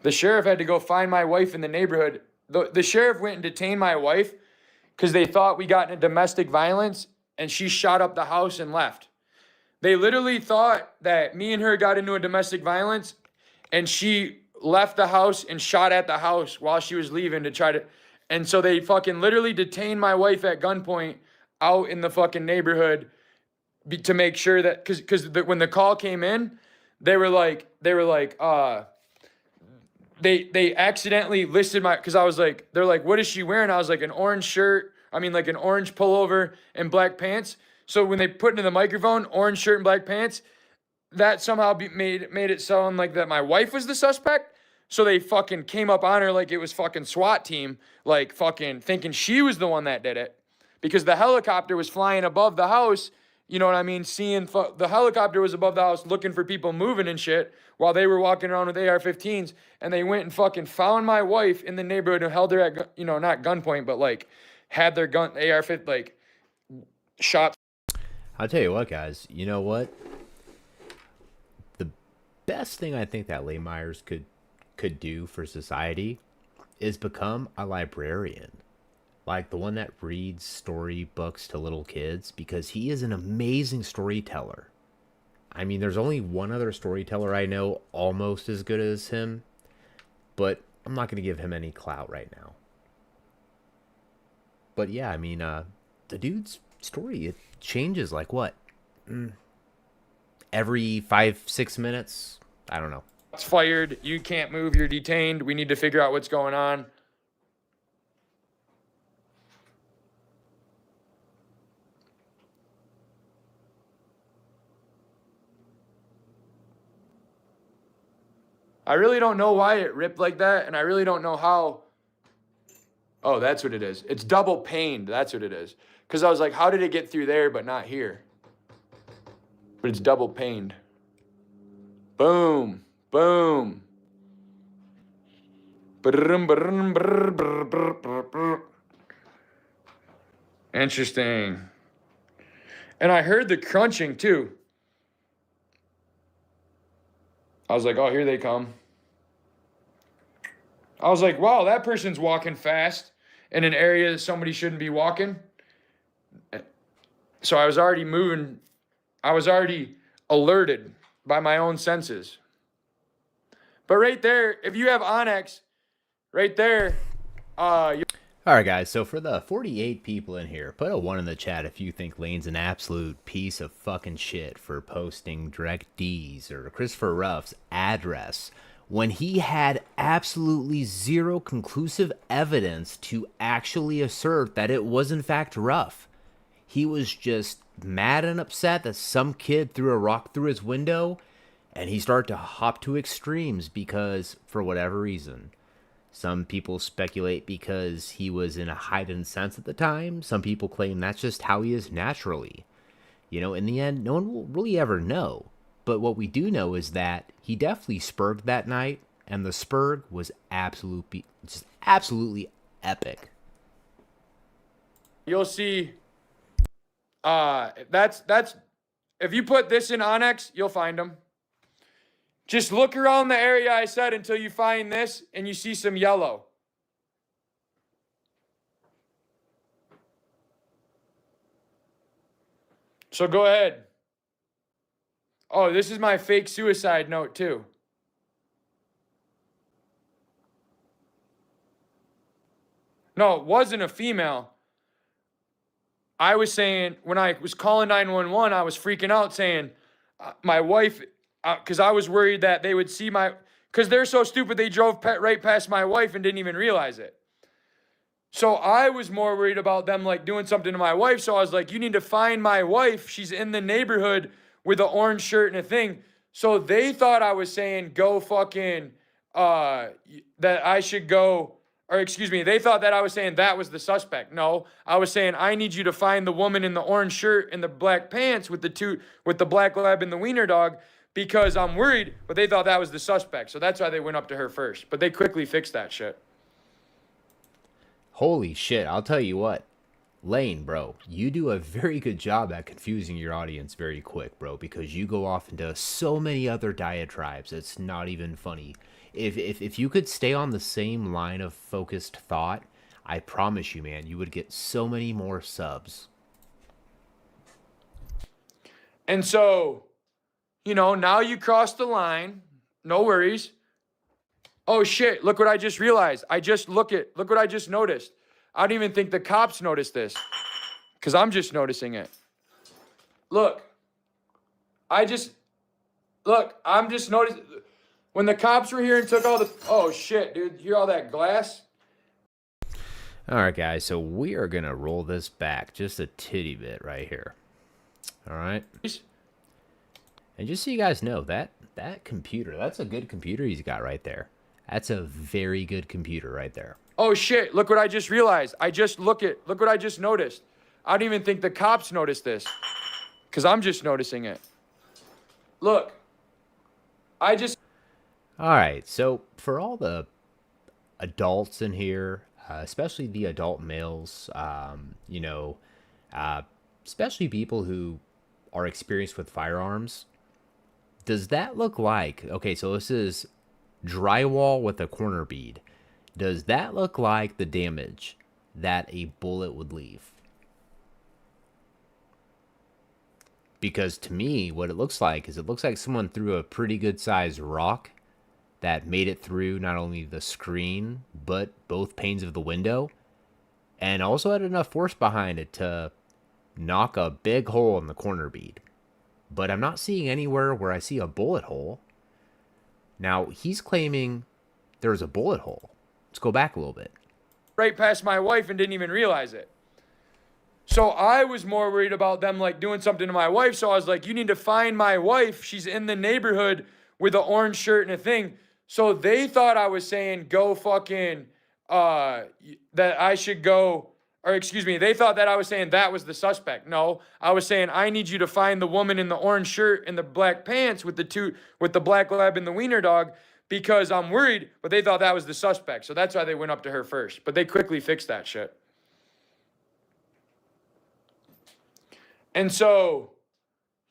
[SPEAKER 2] The sheriff had to go find my wife in the neighborhood. The sheriff went and detained my wife because they thought we got into domestic violence, and she shot up the house and left. They literally thought that me and her got into a domestic violence, and she left the house and shot at the house while she was leaving to try to... And so they fucking literally detained my wife at gunpoint out in the fucking neighborhood to make sure that... Because when the call came in, they accidentally listed my... Because I was like... They're like, what is she wearing? I was like, an orange shirt. Like an orange pullover and black pants. So when they put into the microphone, orange shirt and black pants, that somehow made it sound like that my wife was the suspect. So they fucking came up on her like it was fucking SWAT team, like fucking thinking she was the one that did it. Because the helicopter was flying above the house, you know what I mean? The helicopter was above the house looking for people moving and shit while they were walking around with AR-15s. And they went and fucking found my wife in the neighborhood and held her at, not gunpoint, but like had their gun, AR-15, like shot.
[SPEAKER 1] I'll tell you what, guys, you know what? The best thing I think that Lee Myers could do for society is become a librarian. Like the one that reads storybooks to little kids, because he is an amazing storyteller. There's only one other storyteller I know almost as good as him, but I'm not going to give him any clout right now. But yeah, the dude's story, it changes like what? Every 5-6 minutes? I don't know.
[SPEAKER 2] It's fired. You can't move. You're detained. We need to figure out what's going on. I really don't know why it ripped like that, and I really don't know how. Oh, that's what it is. It's double paned. That's what it is. Because I was like, how did it get through there but not here? But it's double paned. Boom. Boom. Interesting. And I heard the crunching too. I was like, oh, here they come. I was like, wow, that person's walking fast in an area that somebody shouldn't be walking. So I was already moving. I was already alerted by my own senses. But right there, if you have Onyx, right there,
[SPEAKER 1] all right, guys, so for the 48 people in here, put a 1 in the chat if you think Lane's an absolute piece of fucking shit for posting Direct D's or Christopher Ruff's address when he had absolutely zero conclusive evidence to actually assert that it was in fact Ruff. He was just mad and upset that some kid threw a rock through his window, and he started to hop to extremes because, for whatever reason. Some people speculate because he was in a heightened sense at the time. Some people claim that's just how he is naturally. In the end, no one will really ever know. But what we do know is that he definitely spurged that night, and the spurg was absolutely epic.
[SPEAKER 2] You'll see. That's if you put this in Onyx, you'll find him. Just look around the area I said until you find this and you see some yellow. So go ahead. Oh, this is my fake suicide note too. No, it wasn't a female. I was saying, when I was calling 911, I was freaking out saying, my wife... because I was worried that they would see because they're so stupid, they drove right past my wife and didn't even realize it. So I was more worried about them like doing something to my wife. So I was like, you need to find my wife. She's in the neighborhood with an orange shirt and a thing. So they thought I was saying go fucking, that I should go, or excuse me, they thought that I was saying that was the suspect. No, I was saying I need you to find the woman in the orange shirt and the black pants with the black lab and the wiener dog because I'm worried, but they thought that was the suspect. So that's why they went up to her first. But they quickly fixed that shit.
[SPEAKER 1] Holy shit, I'll tell you what. Lane, bro, you do a very good job at confusing your audience very quick, bro, because you go off into so many other diatribes. It's not even funny. If you could stay on the same line of focused thought, I promise you, man, you would get so many more subs.
[SPEAKER 2] And so, now you crossed the line. No worries. Oh shit, look what I just realized. Look what I just noticed. I don't even think the cops noticed this because I'm just noticing it. I'm just noticing. When the cops were here and took all the, oh shit, dude, you hear all that glass?
[SPEAKER 1] All right, guys, so we are going to roll this back just a titty bit right here. All right. And just so you guys know, that computer, that's a good computer he's got right there. That's a very good computer right there.
[SPEAKER 2] Oh shit, look what I just realized. Look what I just noticed. I don't even think the cops noticed this because I'm just noticing it.
[SPEAKER 1] All right, so for all the adults in here, especially the adult males, especially people who are experienced with firearms, does that look like, okay, so this is drywall with a corner bead. Does that look like the damage that a bullet would leave? Because to me, what it looks like is someone threw a pretty good sized rock that made it through not only the screen, but both panes of the window, and also had enough force behind it to knock a big hole in the corner bead. But I'm not seeing anywhere where I see a bullet hole. Now, he's claiming there's a bullet hole. Let's go back a little bit.
[SPEAKER 2] Right past my wife and didn't even realize it. So I was more worried about them like doing something to my wife. So I was like, you need to find my wife. She's in the neighborhood with an orange shirt and a thing. So they thought I was saying go fucking, that I should go, or excuse me, they thought that I was saying that was the suspect. No, I was saying I need you to find the woman in the orange shirt and the black pants with the black lab and the wiener dog because I'm worried, but they thought that was the suspect. So that's why they went up to her first. But they quickly fixed that shit. And so,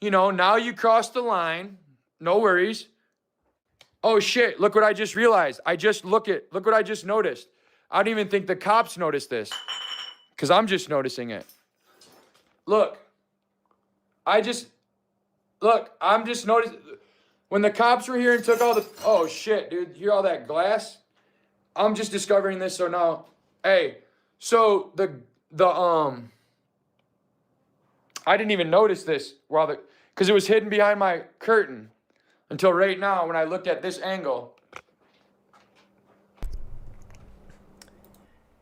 [SPEAKER 2] now you crossed the line. No worries. Oh shit, look what I just realized. Look what I just noticed. I don't even think the cops noticed this because I'm just noticing it. I'm just noticing. When the cops were here and took all the, oh shit, dude, you hear all that glass? I'm just discovering this, so now, hey, so I didn't even notice this because it was hidden behind my curtain until right now when I looked at this angle.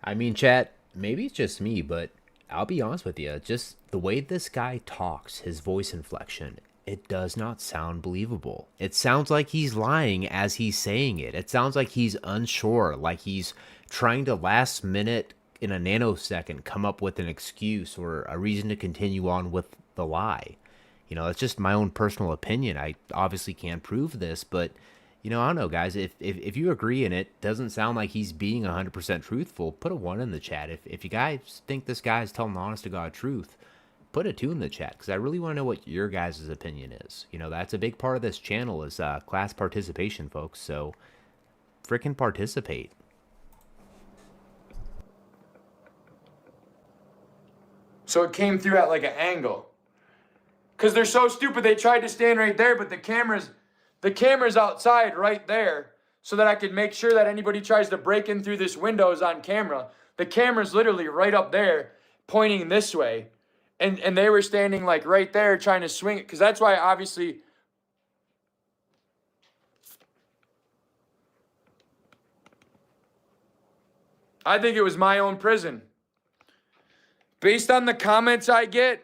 [SPEAKER 1] I mean, chat, maybe it's just me, but I'll be honest with you. Just the way this guy talks, his voice inflection, it does not sound believable. It sounds like he's lying as he's saying it. It sounds like he's unsure, like he's trying to last minute in a nanosecond come up with an excuse or a reason to continue on with the lie. It's just my own personal opinion. I obviously can't prove this, but I don't know, guys. If you agree and it doesn't sound like he's being 100% truthful, put a 1 in the chat. If you guys think this guy's telling the honest to God truth, put a 2 in the chat because I really want to know what your guys' opinion is. That's a big part of this channel is class participation, folks. So freaking participate.
[SPEAKER 2] So it came through at like an angle. Because they're so stupid, they tried to stand right there, but the camera's outside right there so that I could make sure that anybody tries to break in through this window is on camera. The camera's literally right up there pointing this way. And they were standing like right there trying to swing it. Because that's why obviously... I think it was my own prison. Based on the comments I get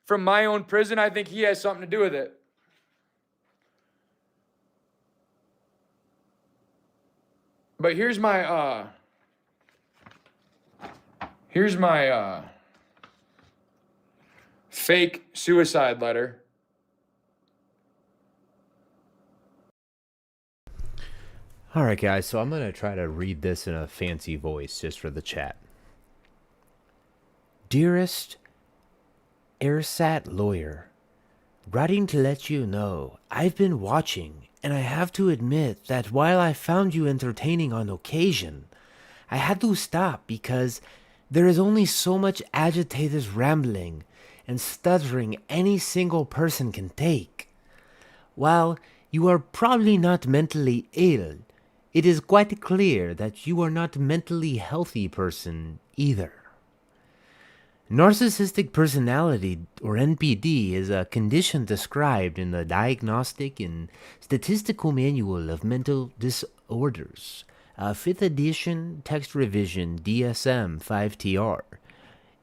[SPEAKER 2] from my own prison, I think he has something to do with it. But here's my fake suicide letter.
[SPEAKER 1] All right, guys, so I'm going to try to read this in a fancy voice just for the chat. Dearest AirSat lawyer, writing to let you know I've been watching, and I have to admit that while I found you entertaining on occasion, I had to stop because there is only so much agitated rambling and stuttering any single person can take. While you are probably not mentally ill, it is quite clear that you are not a mentally healthy person either. Narcissistic personality, or NPD, is a condition described in the Diagnostic and Statistical Manual of Mental Disorders, 5th edition, text revision, DSM 5TR.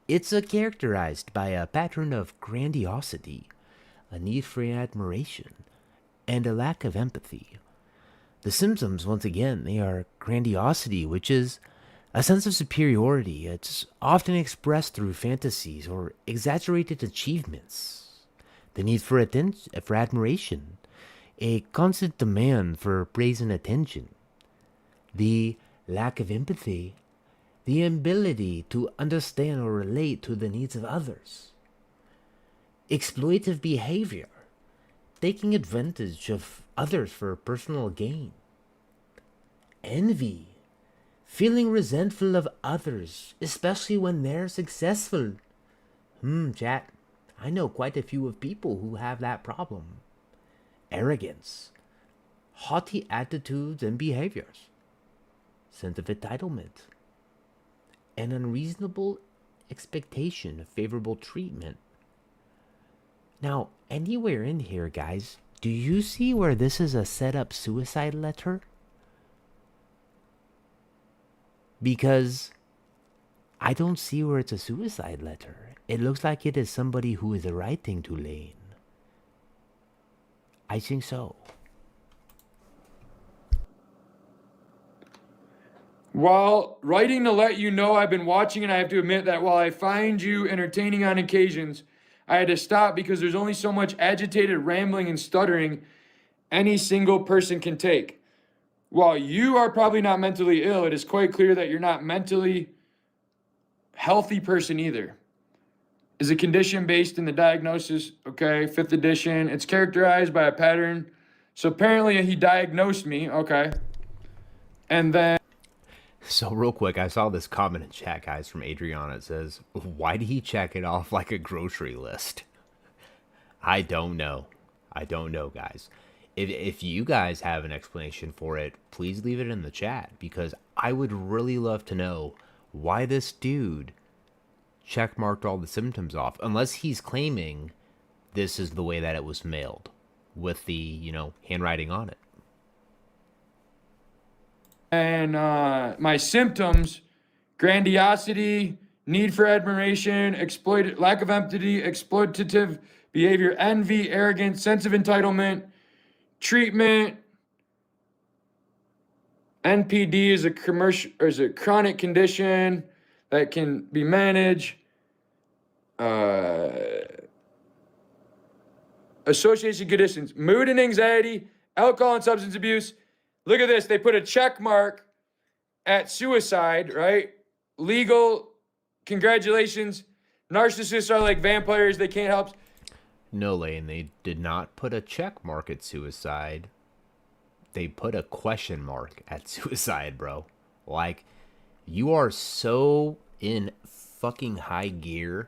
[SPEAKER 1] It's characterized by a pattern of grandiosity, a need for admiration, and a lack of empathy. The symptoms, once again, they are grandiosity, which is a sense of superiority. It's often expressed through fantasies or exaggerated achievements. The need for admiration, a constant demand for praise and attention. The lack of empathy, the inability to understand or relate to the needs of others. Exploitative behavior, taking advantage of others for personal gain. Envy, feeling resentful of others, especially when they're successful. Chat, I know quite a few of people who have that problem. Arrogance, haughty attitudes and behaviors. Sense of entitlement, an unreasonable expectation of favorable treatment. Now, anywhere in here, guys, do you see where this is a set-up suicide letter? Because I don't see where it's a suicide letter. It looks like it is somebody who is writing to Lane. I think so.
[SPEAKER 2] While writing to let you know I've been watching, and I have to admit that while I find you entertaining on occasions, I had to stop because there's only so much agitated rambling and stuttering any single person can take. While you are probably not mentally ill, it is quite clear that you're not mentally healthy person either. Is a condition based in the diagnosis, okay, 5th edition. It's characterized by a pattern. So apparently he diagnosed me, okay. And then
[SPEAKER 1] So real quick, I saw this comment in chat, guys, from Adriana. It says, why did he check it off like a grocery list? I don't know. I don't know, guys. If you guys have an explanation for it, please leave it in the chat, because I would really love to know why this dude checkmarked all the symptoms off, unless he's claiming this is the way that it was mailed with the, handwriting on it.
[SPEAKER 2] And my symptoms: grandiosity, need for admiration, lack of empathy, exploitative behavior, envy, arrogance, sense of entitlement, treatment. NPD is a chronic condition that can be managed. Association conditions: mood and anxiety, alcohol and substance abuse. Look at this. They put a check mark at suicide, right? Legal, congratulations. Narcissists are like vampires. They can't help.
[SPEAKER 1] No, Lane, they did not put a check mark at suicide. They put a question mark at suicide, bro. Like, you are so in fucking high gear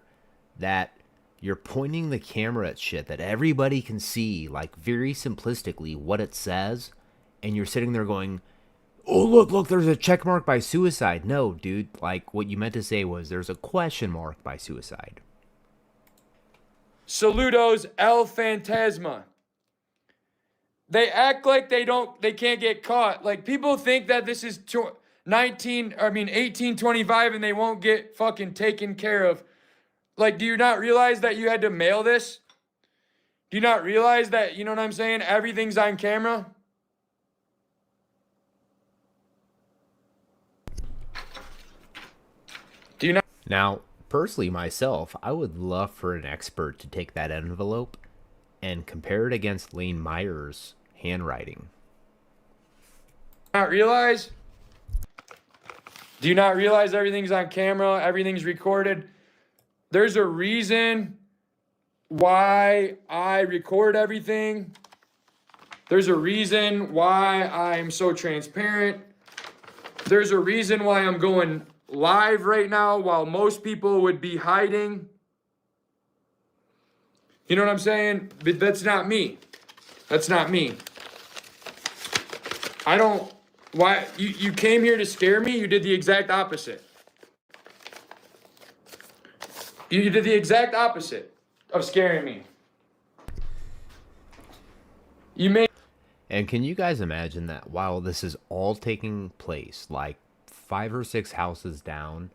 [SPEAKER 1] that you're pointing the camera at shit that everybody can see, like, very simplistically what it says, and you're sitting there going, oh, look, there's a check mark by suicide. No, dude, like, what you meant to say was there's a question mark by suicide.
[SPEAKER 2] Saludos El Fantasma. They act like they can't get caught. Like, people think that this is 1825 and they won't get fucking taken care of. Like, do you not realize that you had to mail this? Do you not realize that, you know what I'm saying? Everything's on camera.
[SPEAKER 1] Now, personally, myself, I would love for an expert to take that envelope and compare it against Lane Meyer's handwriting.
[SPEAKER 2] Not realize? Do you not realize everything's on camera? Everything's recorded? There's a reason why I record everything. There's a reason why I'm so transparent. There's a reason why I'm going live right now while most people would be hiding. You know what I'm saying? But that's not me. That's not me. I don't, why, you came here to scare me? You did the exact opposite. You did the exact opposite of scaring me. You made.
[SPEAKER 1] And can you guys imagine that while this is all taking place, like 5 or 6 houses down,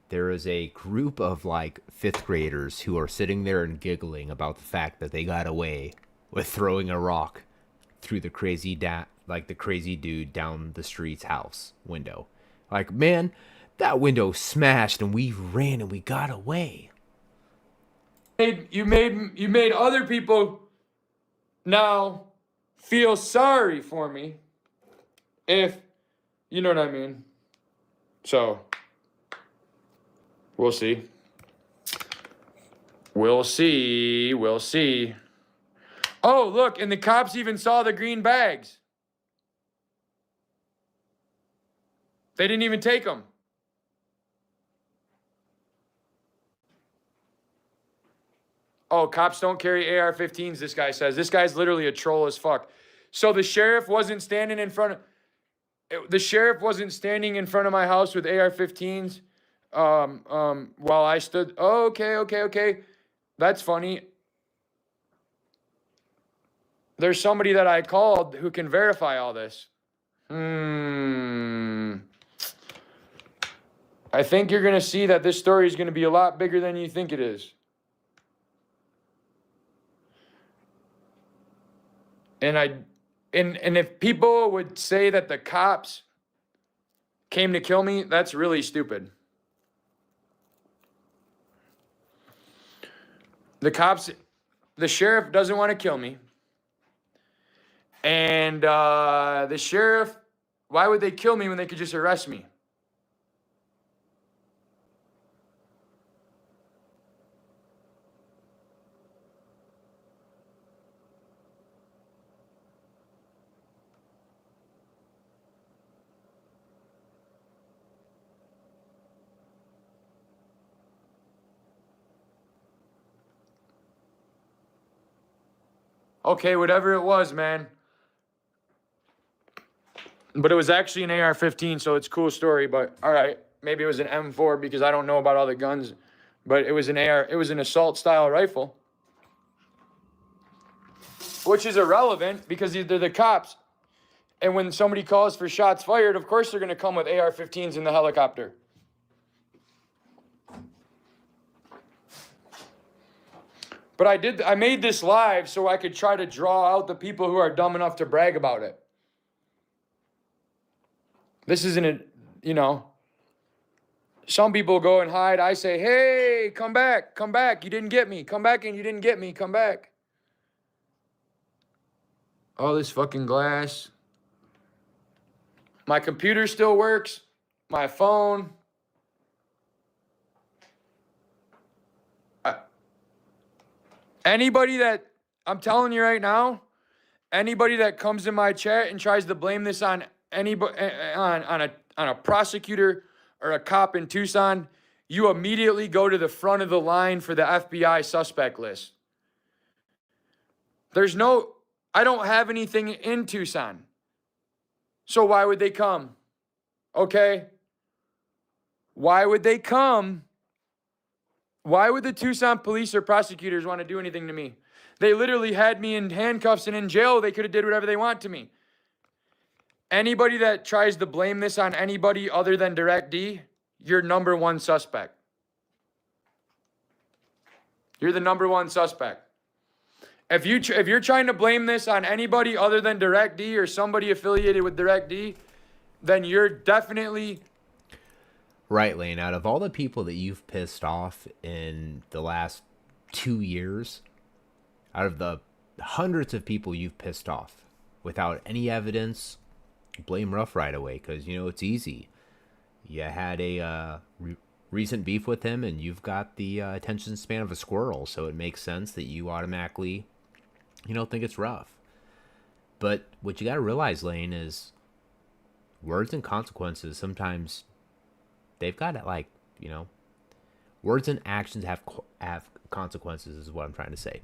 [SPEAKER 1] there is a group of like 5th graders who are sitting there and giggling about the fact that they got away with throwing a rock through the crazy the crazy dude down the street's house window. Like, man, that window smashed and we ran and we got away.
[SPEAKER 2] You made other people now feel sorry for me, if you know what I mean. So we'll see. We'll see. Oh, look, and the cops even saw the green bags. They didn't even take them. Oh, cops don't carry AR-15s, this guy says. This guy's literally a troll as fuck. So the sheriff wasn't standing in front of my house with AR-15s while I stood. Oh, okay. That's funny. There's somebody that I called who can verify all this. I think you're going to see that this story is going to be a lot bigger than you think it is. And if people would say that the cops came to kill me, that's really stupid. The sheriff doesn't want to kill me. And the sheriff, why would they kill me when they could just arrest me? Okay, whatever it was, man. But it was actually an AR-15, so it's a cool story. But all right, maybe it was an M4 because I don't know about all the guns. But it was an AR. It was an assault-style rifle, which is irrelevant because they're the cops. And when somebody calls for shots fired, of course they're going to come with AR-15s in the helicopter. But I made this live so I could try to draw out the people who are dumb enough to brag about it. This isn't some people go and hide. I say, hey, come back. You didn't get me. Come back and you didn't get me. Come back. All this fucking glass. My computer still works. My phone. Anybody that, I'm telling you right now, anybody that comes in my chat and tries to blame this on anybody, on a prosecutor or a cop in Tucson, you immediately go to the front of the line for the FBI suspect list. I don't have anything in Tucson. So why would they come? Okay? Why would they come? Why would the Tucson police or prosecutors want to do anything to me? They literally had me in handcuffs and in jail. They could have did whatever they want to me. Anybody that tries to blame this on anybody other than Direct D, you're number one suspect. You're the number one suspect. If you're trying to blame this on anybody other than Direct D or somebody affiliated with Direct D, then you're definitely
[SPEAKER 1] Right, Lane. Out of all the people that you've pissed off in the last 2 years, out of the hundreds of people you've pissed off without any evidence, blame Ruff right away because, it's easy. You had a recent beef with him and you've got the attention span of a squirrel, so it makes sense that you automatically, think it's Ruff. But what you got to realize, Lane, is words and consequences sometimes they've got it like, words and actions have consequences is what I'm trying to say.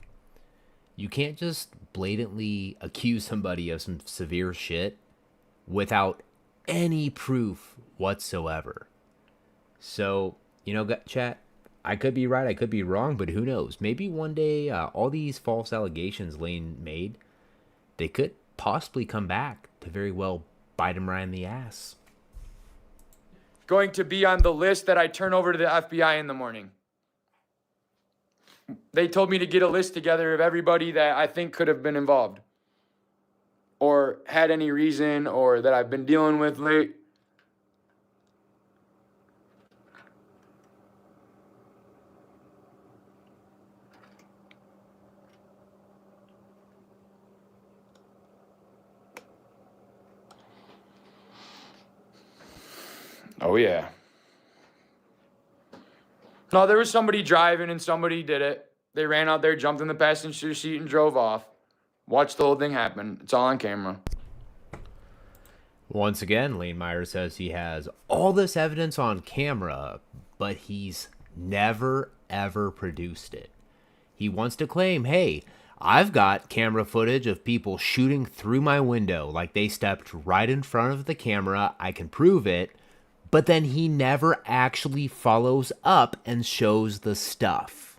[SPEAKER 1] You can't just blatantly accuse somebody of some severe shit without any proof whatsoever. So, chat, I could be right, I could be wrong, but who knows? Maybe one day all these false allegations Lane made, they could possibly come back to very well bite him right in the ass.
[SPEAKER 2] Going to be on the list that I turn over to the FBI in the morning. They told me to get a list together of everybody that I think could have been involved or had any reason or that I've been dealing with late. Oh, yeah. No, there was somebody driving and somebody did it. They ran out there, jumped in the passenger seat and drove off. Watched the whole thing happen. It's all on camera.
[SPEAKER 1] Once again, Lane Meyer says he has all this evidence on camera, but he's never, ever produced it. He wants to claim, hey, I've got camera footage of people shooting through my window, like they stepped right in front of the camera. I can prove it. But then he never actually follows up and shows the stuff.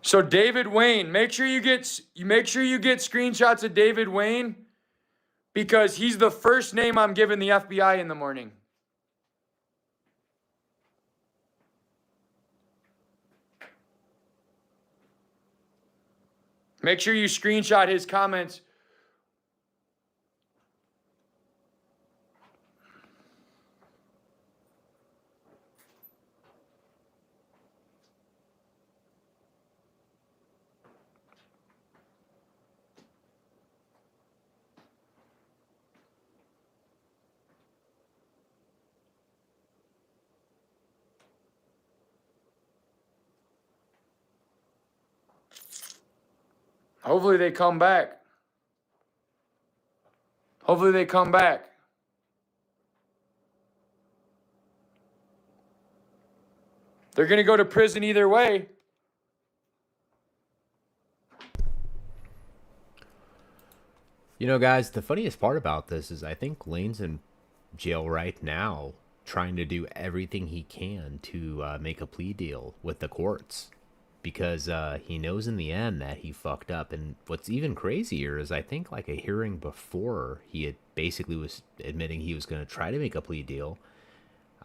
[SPEAKER 2] So David Wayne, make sure you get screenshots of David Wayne because he's the first name I'm giving the FBI in the morning. Make sure you screenshot his comments. Hopefully they come back. Hopefully they come back. They're going to go to prison either way.
[SPEAKER 1] Guys, the funniest part about this is I think Lane's in jail right now trying to do everything he can to make a plea deal with the courts because he knows in the end that he fucked up. And what's even crazier is I think like a hearing before he had basically was admitting he was going to try to make a plea deal.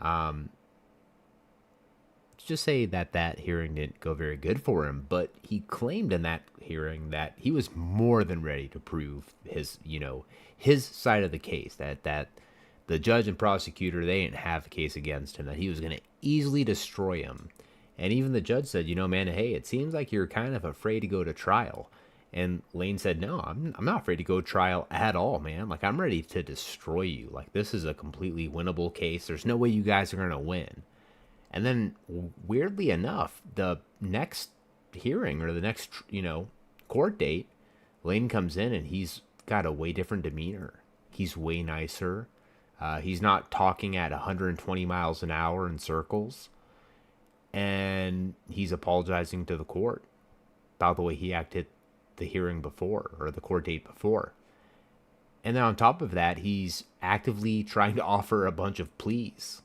[SPEAKER 1] Let's just say that hearing didn't go very good for him, but he claimed in that hearing that he was more than ready to prove his side of the case, that the judge and prosecutor, they didn't have a case against him, that he was going to easily destroy him. And even the judge said, man, hey, it seems like you're kind of afraid to go to trial. And Lane said, no, I'm not afraid to go to trial at all, man. Like, I'm ready to destroy you. Like, this is a completely winnable case. There's no way you guys are going to win. And then, weirdly enough, the next hearing or the next, court date, Lane comes in and he's got a way different demeanor. He's way nicer. He's not talking at 120 miles an hour in circles. And he's apologizing to the court about the way he acted the hearing before or the court date before. And then on top of that, he's actively trying to offer a bunch of pleas.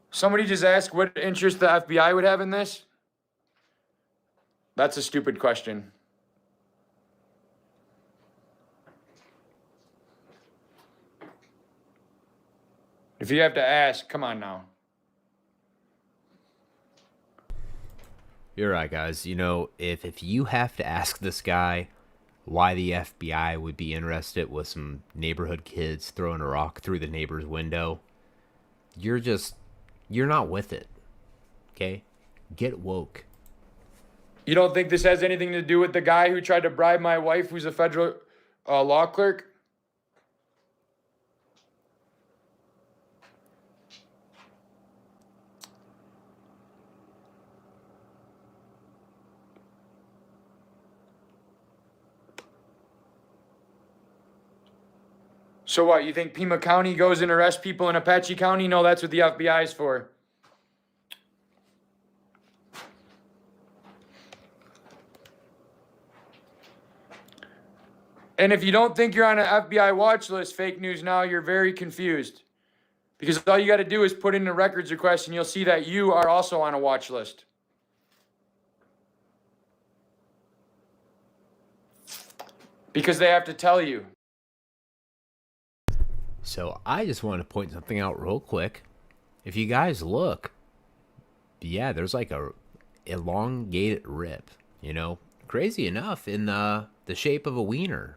[SPEAKER 2] Somebody just asked what interest the FBI would have in this. That's a stupid question. If you have to ask, come on now.
[SPEAKER 1] You're right, guys. You know, if you have to ask this guy why the FBI would be interested with some neighborhood kids throwing a rock through the neighbor's window, you're not with it. Okay? Get woke.
[SPEAKER 2] You don't think this has anything to do with the guy who tried to bribe my wife, who's a federal law clerk? So what, you think Pima County goes and arrests people in Apache County? No, that's what the FBI is for. And if you don't think you're on an FBI watch list, fake news now, you're very confused. Because all you got to do is put in a records request and you'll see that you are also on a watch list. Because they have to tell you.
[SPEAKER 1] So I just want to point something out real quick. If you guys look, yeah, there's like a elongated rip, you know, crazy enough in the shape of a wiener.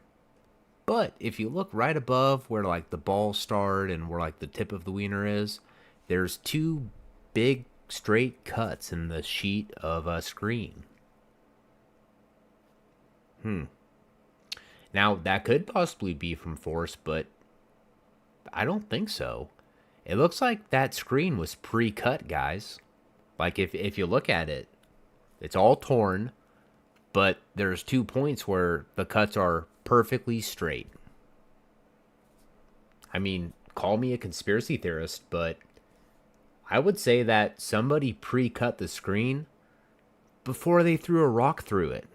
[SPEAKER 1] But if you look right above where like the balls start and where like the tip of the wiener is, there's two big straight cuts in the sheet of a screen. Now that could possibly be from force, but I don't think so. It looks like that screen was pre-cut, guys. Like if you look at it, it's all torn, but there's 2 points where the cuts are perfectly straight. I mean, call me a conspiracy theorist, but I would say that somebody pre-cut the screen before they threw a rock through it.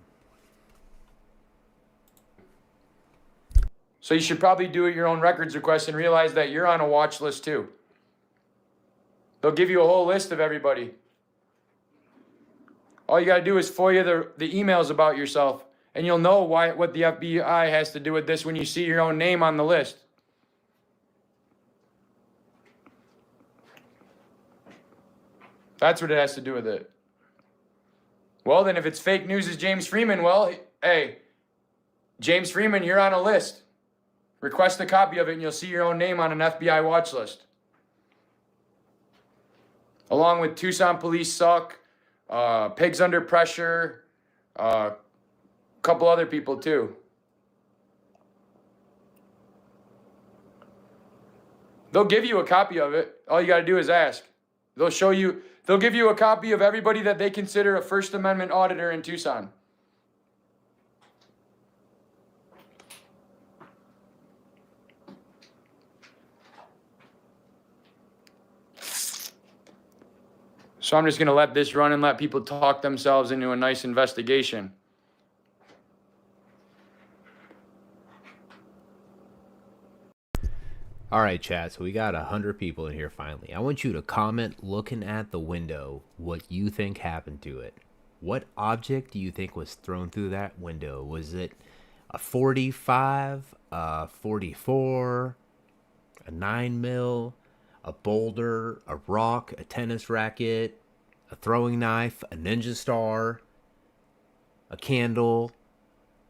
[SPEAKER 2] So you should probably do your own records request and realize that you're on a watch list too. They'll give you a whole list of everybody. All you got to do is FOIA the emails about yourself, and you'll know what the FBI has to do with this when you see your own name on the list. That's what it has to do with it. Well, then if it's fake news as James Freeman, well, hey, James Freeman, you're on a list. Request a copy of it and you'll see your own name on an FBI watch list. Along with Tucson Police Suck, Pigs Under Pressure, a couple other people too. They'll give you a copy of it. All you got to do is ask. They'll give you a copy of everybody that they consider a First Amendment auditor in Tucson. So I'm just going to let this run and let people talk themselves into a nice investigation.
[SPEAKER 1] All right, chat. So we got 100 people in here finally. I want you to comment looking at the window what you think happened to it. What object do you think was thrown through that window? Was it a 45, a 44, a 9mm, a boulder, a rock, a tennis racket, a throwing knife, a ninja star, a candle,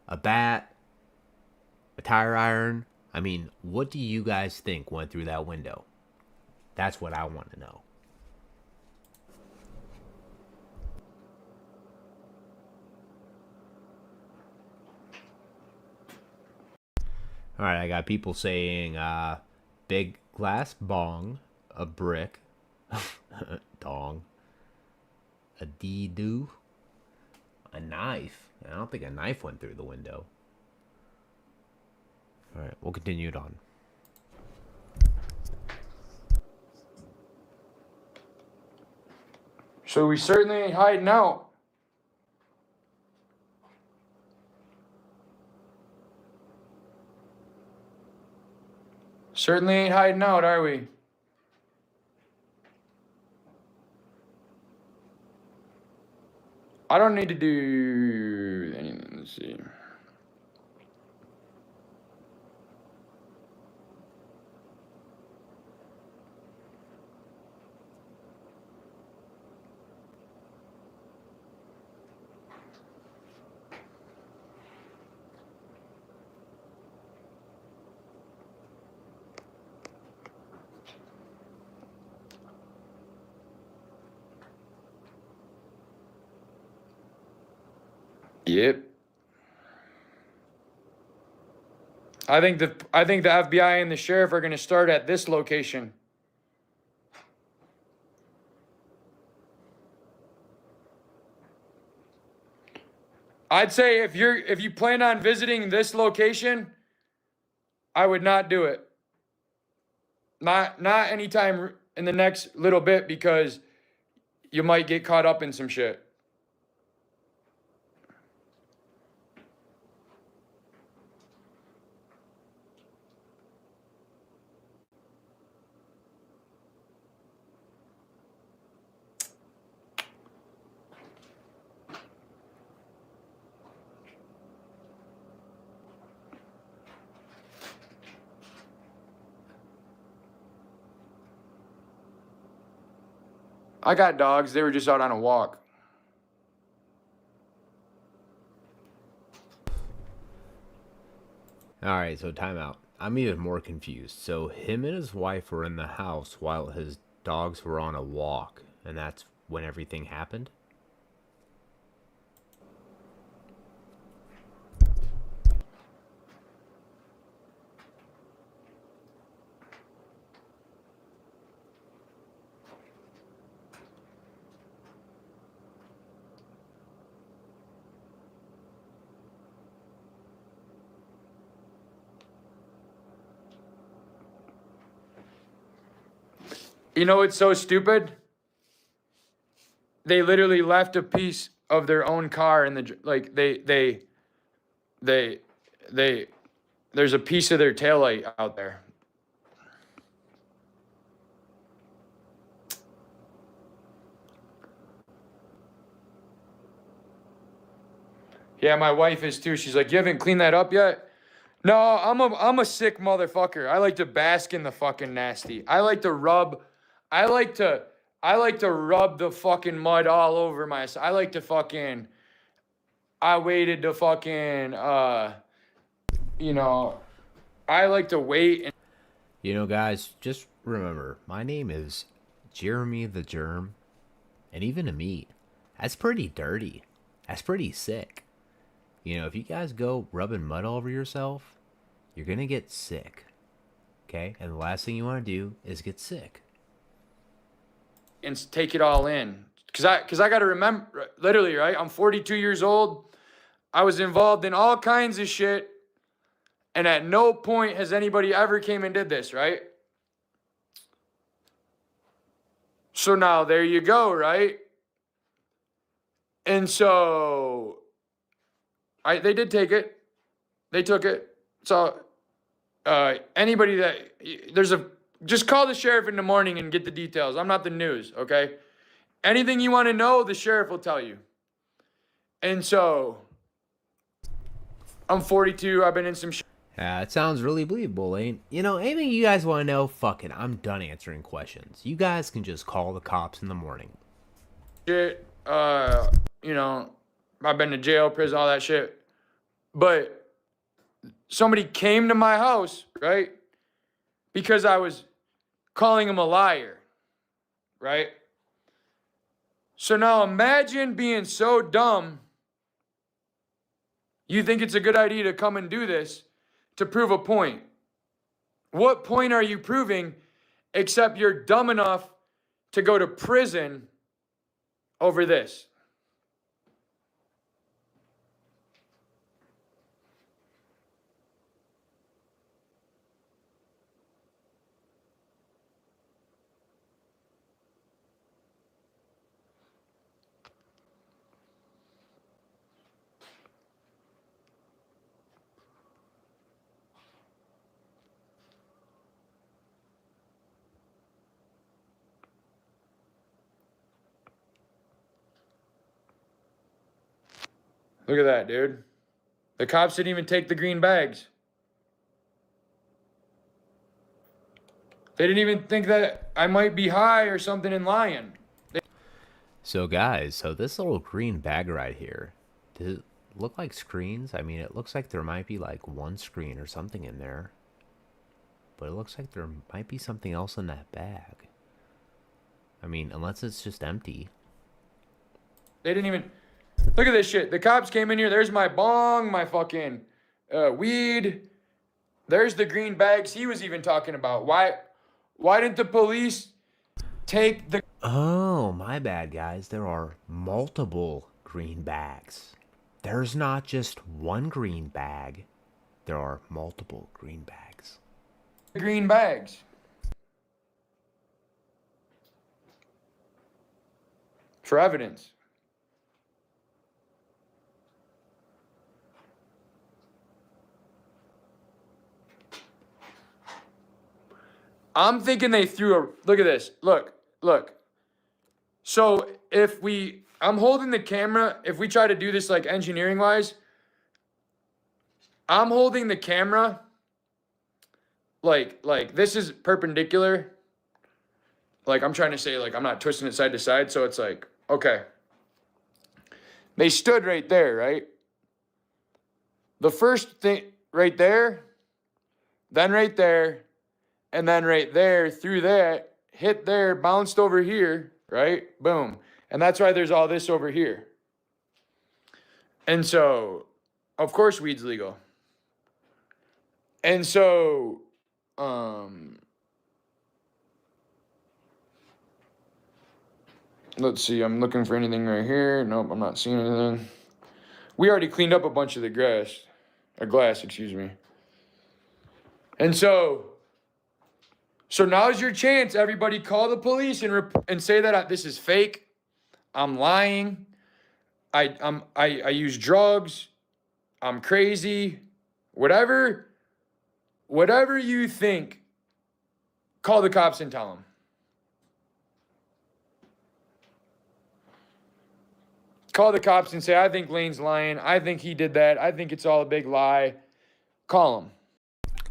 [SPEAKER 1] a bat, a tire iron? I mean, what do you guys think went through that window? That's what I want to know. All right, I got people saying big glass bong, a brick, dong, a dee-doo, a knife. I don't think a knife went through the window. All right, we'll continue it on.
[SPEAKER 2] So we certainly ain't hiding out. Certainly ain't hiding out, are we? I don't need to do anything. Let's see. Yep. I think the FBI and the sheriff are going to start at this location. I'd say if you plan on visiting this location, I would not do it. Not anytime in the next little bit, because you might get caught up in some shit. I got dogs. They were just out on a walk.
[SPEAKER 1] Alright, so time out. I'm even more confused. So him and his wife were in the house while his dogs were on a walk, and that's when everything happened?
[SPEAKER 2] You know what's so stupid? They literally left a piece of their own car in the, like, there's a piece of their taillight out there. Yeah, my wife is too. She's like, you haven't cleaned that up yet? No, I'm a sick motherfucker. I like to bask in the fucking nasty. I like to rub the fucking mud all over myself. I waited to fucking I like to wait and
[SPEAKER 1] You know, guys, just remember, my name is Jeremy the Germ, and even to me, that's pretty dirty. That's pretty sick. You know, if you guys go rubbing mud all over yourself, you're gonna get sick. Okay? And the last thing you want to do is get sick.
[SPEAKER 2] take it all in. Cause I gotta remember, literally, right? I'm 42 years old. I was involved in all kinds of shit. And at no point has anybody ever came and did this, right? So now there you go, right? And so they did take it. They took it. So anybody just call the sheriff in the morning and get the details. I'm not the news, okay? Anything you want to know, the sheriff will tell you. And so I'm 42. I've been in some shit.
[SPEAKER 1] It sounds really believable, ain't? You know, anything you guys want to know, fuck it. I'm done answering questions. You guys can just call the cops in the morning.
[SPEAKER 2] Shit, I've been to jail, prison, all that shit. But somebody came to my house, right? Because I was calling him a liar, right? So now imagine being so dumb, you think it's a good idea to come and do this to prove a point. What point are you proving except you're dumb enough to go to prison over this? Look at that, dude. The cops didn't even take the green bags. They didn't even think that I might be high or something and lying.
[SPEAKER 1] So guys, this little green bag right here, does it look like screens? I mean, it looks like there might be like one screen or something in there. But it looks like there might be something else in that bag. I mean, unless it's just empty.
[SPEAKER 2] They didn't even... Look at this shit. The cops came in here. There's my bong, my fucking weed. There's the green bags he was even talking about. Why didn't the police take the...
[SPEAKER 1] Oh, my bad, guys. There are multiple green bags. There's not just one green bag. There are multiple green bags.
[SPEAKER 2] green bags? For evidence. I'm thinking they threw a, look at this. Look. So I'm holding the camera. If we try to do this like engineering wise, I'm holding the camera like this is perpendicular. Like I'm trying to say, like I'm not twisting it side to side. So it's like, okay. They stood right there, right? The first thing right there, then right there, and then right there, through that, hit there, bounced over here, right? Boom. And that's why there's all this over here. And so, of course, weed's legal. And so, let's see, I'm looking for anything right here. Nope, I'm not seeing anything. We already cleaned up a bunch of the glass, excuse me. And so now's your chance, everybody. Call the police and say that this is fake. I'm lying. I use drugs. I'm crazy. Whatever you think, call the cops and tell them. Call the cops and say, I think Lane's lying. I think he did that. I think it's all a big lie. Call him.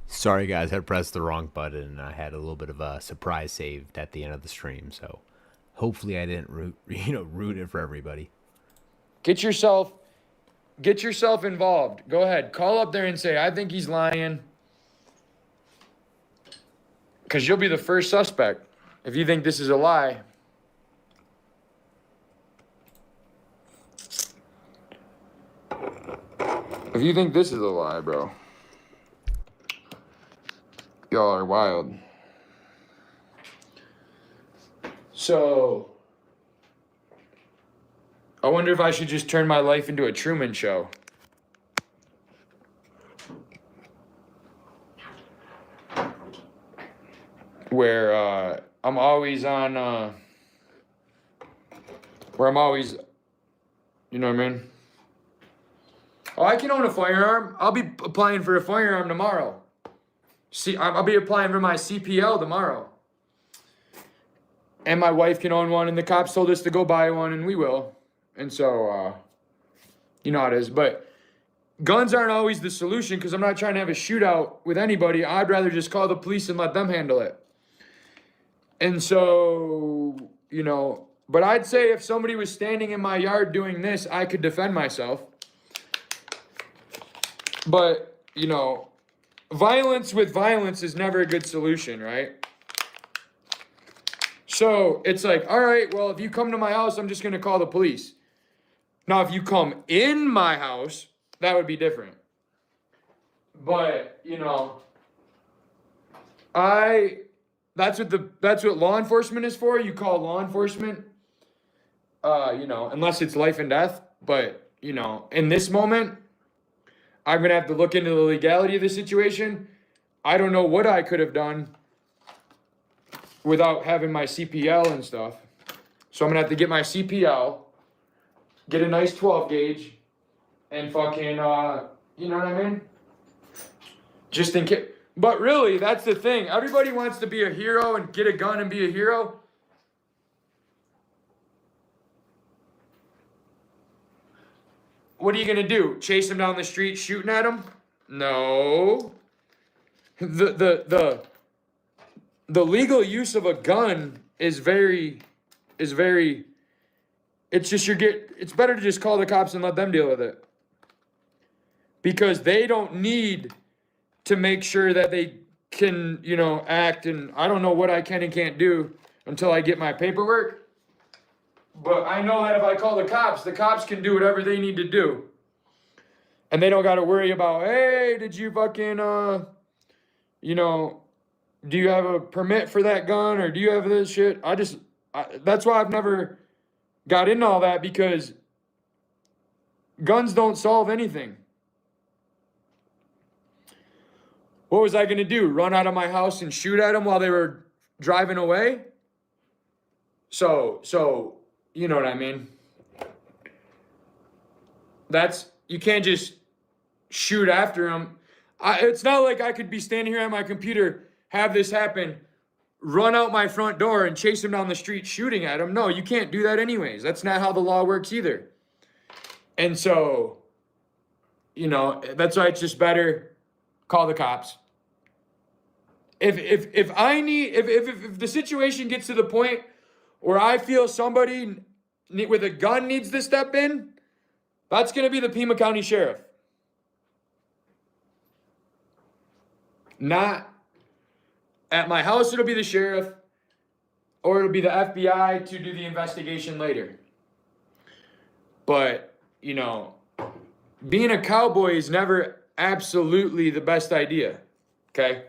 [SPEAKER 1] Sorry, guys, I pressed the wrong button and I had a little bit of a surprise saved at the end of the stream. So hopefully I didn't ruin it for everybody.
[SPEAKER 2] Get yourself involved. Go ahead. Call up there and say, I think he's lying. Because you'll be the first suspect if you think this is a lie. If you think this is a lie, bro, y'all are wild. So, I wonder if I should just turn my life into a Truman Show. Where I'm always on, where I'm always, you know what I mean? Oh, I can own a firearm. I'll be applying for a firearm tomorrow. See, I'll be applying for my CPL tomorrow. And my wife can own one, and the cops told us to go buy one, and we will. And so, you know how it is. But guns aren't always the solution because I'm not trying to have a shootout with anybody. I'd rather just call the police and let them handle it. And so, you know, but I'd say if somebody was standing in my yard doing this, I could defend myself. But, you know, violence with violence is never a good solution, right? So it's like, all right, well, if you come to my house, I'm just going to call the police. Now, if you come in my house, that would be different. But, you know, that's what law enforcement is for. You call law enforcement, you know, unless it's life and death. But, you know, in this moment, I'm going to have to look into the legality of the situation. I don't know what I could have done without having my CPL and stuff. So I'm going to have to get my CPL, get a nice 12 gauge, and fucking, you know what I mean? Just in case. But really, that's the thing. Everybody wants to be a hero and get a gun and be a hero. What are you going to do? Chase them down the street shooting at them? No. The legal use of a gun is very, it's just it's better to just call the cops and let them deal with it. Because they don't need to make sure that they can, you know, act, and I don't know what I can and can't do until I get my paperwork. But I know that if I call the cops can do whatever they need to do. And they don't got to worry about, hey, did you fucking, you know, do you have a permit for that gun or do you have this shit? That's why I've never got into all that, because guns don't solve anything. What was I going to do? Run out of my house and shoot at them while they were driving away? So, you know what I mean? You can't just shoot after them. It's not like I could be standing here at my computer, have this happen, run out my front door and chase them down the street shooting at them. No, you can't do that anyways. That's not how the law works either. And so, you know, that's why it's just better call the cops. If the situation gets to the point where I feel somebody with a gun needs to step in, that's going to be the Pima County Sheriff. Not at my house, it'll be the sheriff, or it'll be the FBI to do the investigation later. But, you know, being a cowboy is never absolutely the best idea, okay?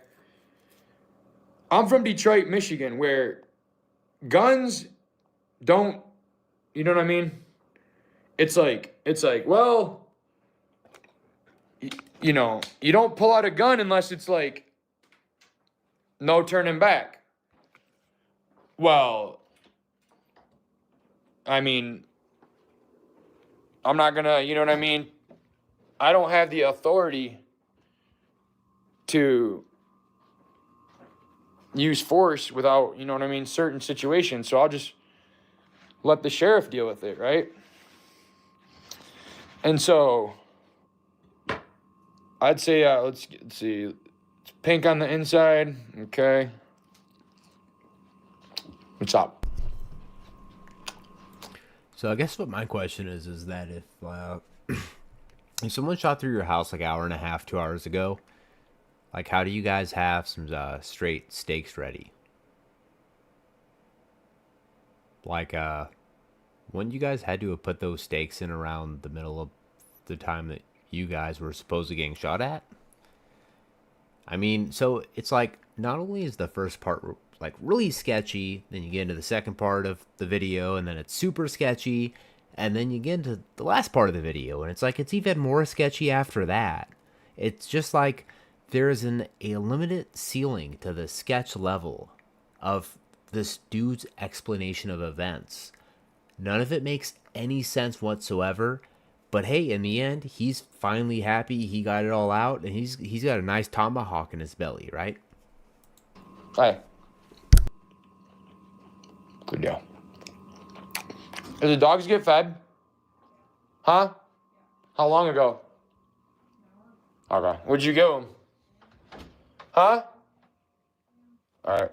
[SPEAKER 2] I'm from Detroit, Michigan, where guns don't, you know what I mean? It's like, well, you know, you don't pull out a gun unless it's like no turning back. Well, I mean, I'm not gonna, you know what I mean? I don't have the authority to use force without, you know what I mean, certain situations. So I'll just let the sheriff deal with it, right? And so I'd say, let's see, it's pink on the inside, okay. What's up?
[SPEAKER 1] So I guess what my question is that if someone shot through your house like an hour and a half, 2 hours ago, like how do you guys have some straight steaks ready? Like when you guys had to have put those steaks in around the middle of the time that you guys were supposedly getting shot at? I mean, so it's like not only is the first part like really sketchy, then you get into the second part of the video and then it's super sketchy, and then you get into the last part of the video and it's like it's even more sketchy after that. It's just like there is a limited ceiling to the sketch level of this dude's explanation of events. None of it makes any sense whatsoever. But hey, in the end, he's finally happy he got it all out, and he's got a nice tomahawk in his belly, right?
[SPEAKER 2] Hey. Good deal. Did the dogs get fed? Huh? How long ago? Okay. What'd you give them? Huh? All right.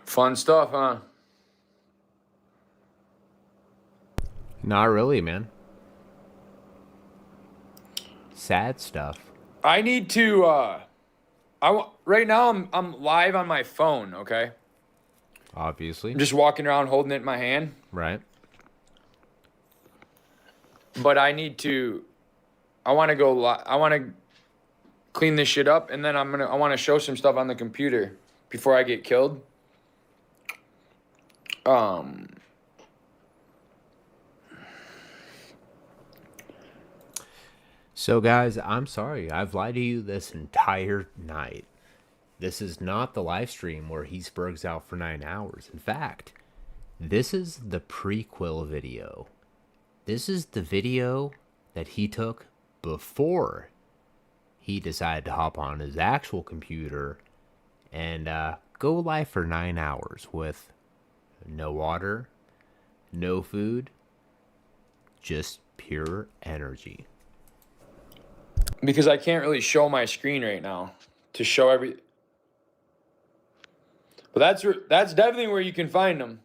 [SPEAKER 2] Fun stuff, huh?
[SPEAKER 1] Not really, man. Sad stuff.
[SPEAKER 2] I need to right now I'm live on my phone, okay?
[SPEAKER 1] Obviously.
[SPEAKER 2] I'm just walking around holding it in my hand.
[SPEAKER 1] Right.
[SPEAKER 2] But I want to clean this shit up, and then I want to show some stuff on the computer before I get killed.
[SPEAKER 1] So guys, I'm sorry. I've lied to you this entire night. This is not the live stream where he spurgs out for 9 hours. In fact, this is the prequel video. This is the video that he took before he decided to hop on his actual computer and go live for 9 hours with no water, no food, just pure energy.
[SPEAKER 2] because I can't really show my screen right now to show every. But that's definitely where you can find them.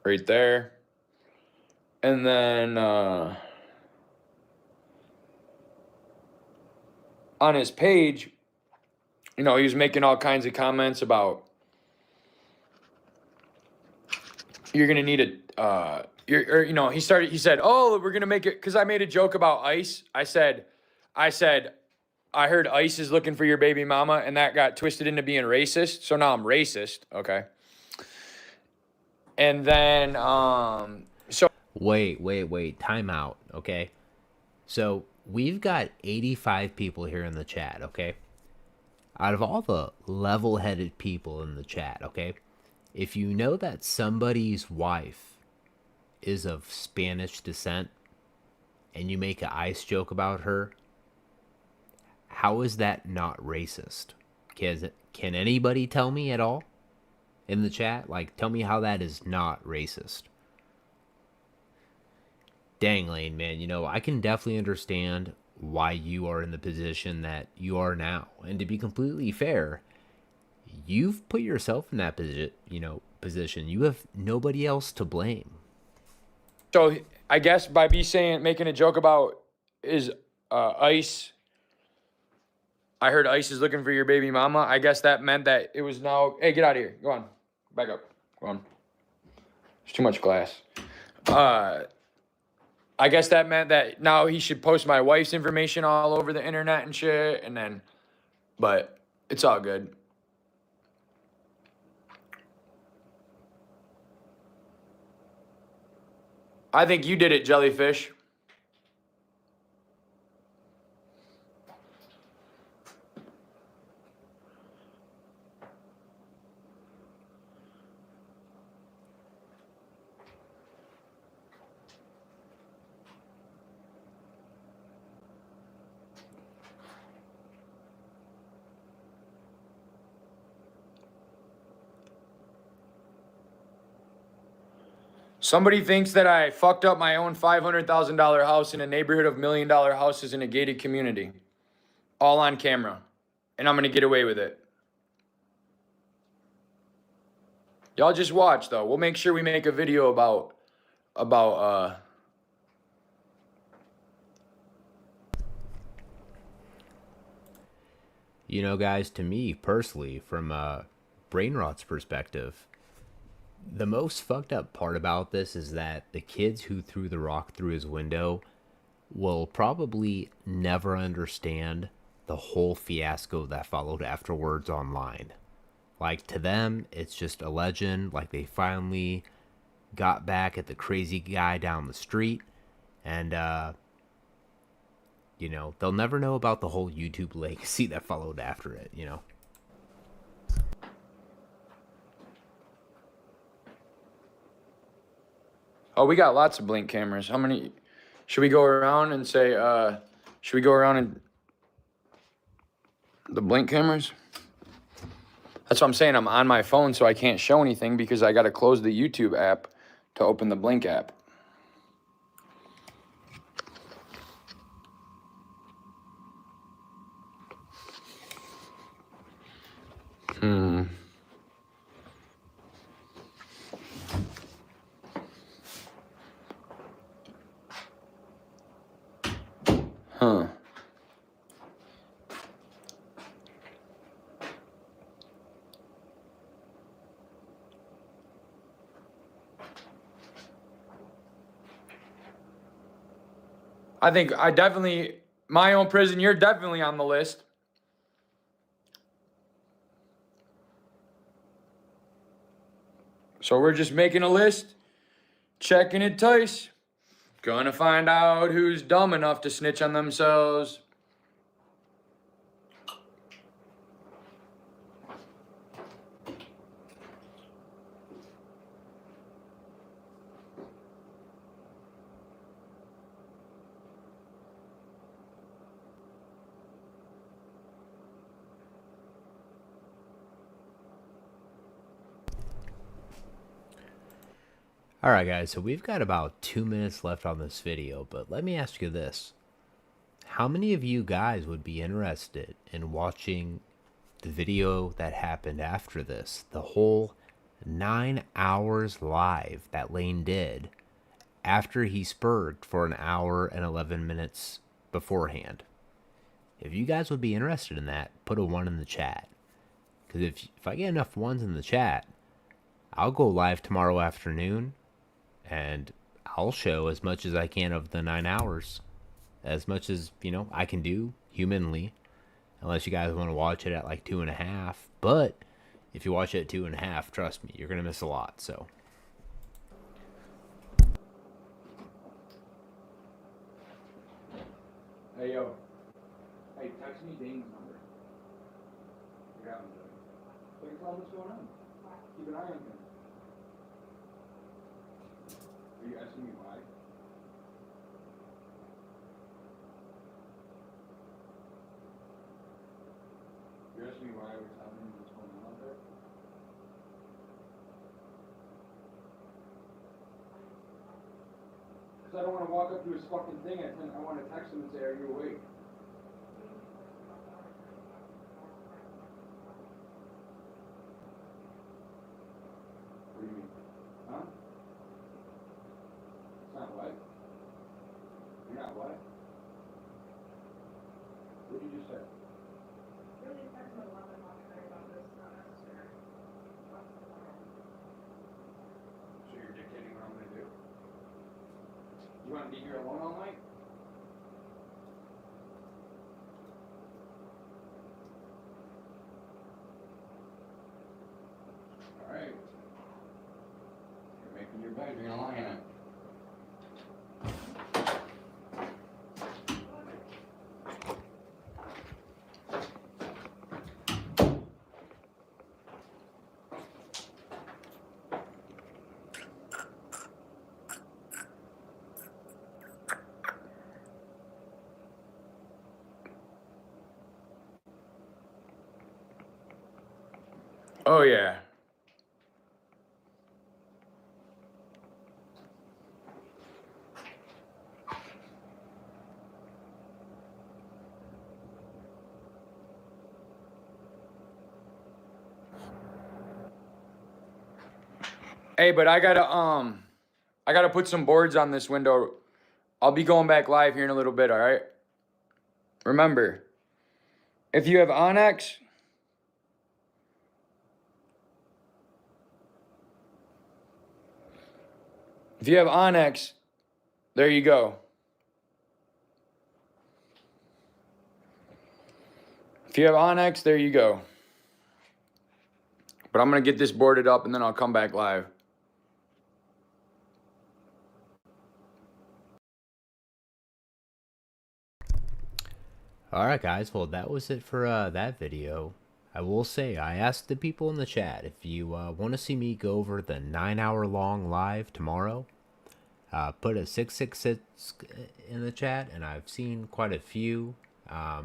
[SPEAKER 2] Right there. And then on his page, he was making all kinds of comments about you're gonna need a he said, oh, we're gonna make it, because I made a joke about ICE. I said I heard ICE is looking for your baby mama, and that got twisted into being racist. So now I'm racist. Okay. And then
[SPEAKER 1] Wait. Time out, okay? So we've got 85 people here in the chat, okay? Out of all the level-headed people in the chat, okay? If you know that somebody's wife is of Spanish descent and you make an ICE joke about her, how is that not racist? Can anybody tell me at all in the chat? Like, tell me how that is not racist. Dang, Lane, man, I can definitely understand why you are in the position that you are now. And to be completely fair, you've put yourself in that position. You have nobody else to blame.
[SPEAKER 2] So I guess by making a joke about is ICE. I heard ICE is looking for your baby mama. I guess that meant that it was now. Hey, get out of here. Go on. Back up. Go on. There's too much glass. I guess that meant that now he should post my wife's information all over the internet and shit. And then, but it's all good. I think you did it, Jellyfish. Somebody thinks that I fucked up my own $500,000 house in a neighborhood of $1 million houses in a gated community. All on camera. And I'm going to get away with it. Y'all just watch, though. We'll make sure we make a video about
[SPEAKER 1] guys, to me personally, from Brainrot's perspective, the most fucked up part about this is that the kids who threw the rock through his window will probably never understand the whole fiasco that followed afterwards online. Like, to them, it's just a legend. Like, they finally got back at the crazy guy down the street. And, they'll never know about the whole YouTube legacy that followed after it,
[SPEAKER 2] Oh, we got lots of blink cameras. How many? Should we go around and say, should we go around and the blink cameras? That's what I'm saying. I'm on my phone, so I can't show anything because I got to close the YouTube app to open the blink app. I think my own prison, you're definitely on the list. So we're just making a list, checking it twice. Gonna find out who's dumb enough to snitch on themselves.
[SPEAKER 1] Alright guys, so we've got about 2 minutes left on this video, but let me ask you this. How many of you guys would be interested in watching the video that happened after this? The whole 9 hours live that Lane did after he spurred for an hour and 11 minutes beforehand. If you guys would be interested in that, put a 1 in the chat. Because if I get enough 1s in the chat, I'll go live tomorrow afternoon and I'll show as much as I can of the 9 hours. As much as, I can do humanly. Unless you guys want to watch it at like 2.5. But if you watch it at 2.5, trust me, you're going to miss a lot. So.
[SPEAKER 2] Hey, yo. Hey, text me Dane's number. I got him. So you tell him what's going on. Keep an eye on him. Are you asking me why? You're asking me why I was telling him what's going on out there? Because I don't want to walk up to his fucking thing and I want to text him and say, are you awake? What do you mean? Huh? It's not what? You're not what? What did you just say?
[SPEAKER 3] Really, text me 11 o'clock tonight about this, not necessary.
[SPEAKER 2] So you're dictating what I'm going to do? You want to be here alone all night? All right. You're making your bed, you're going to lie in it. Oh, yeah. Hey, but I gotta put some boards on this window. I'll be going back live here in a little bit, all right? Remember, if you have Onyx, there you go. If you have Onyx, there you go. But I'm going to get this boarded up and then I'll come back live.
[SPEAKER 1] Alright guys, well that was it for that video. I will say, I asked the people in the chat if you want to see me go over the 9-hour long live tomorrow. Put a 666 in the chat, and I've seen quite a few. Not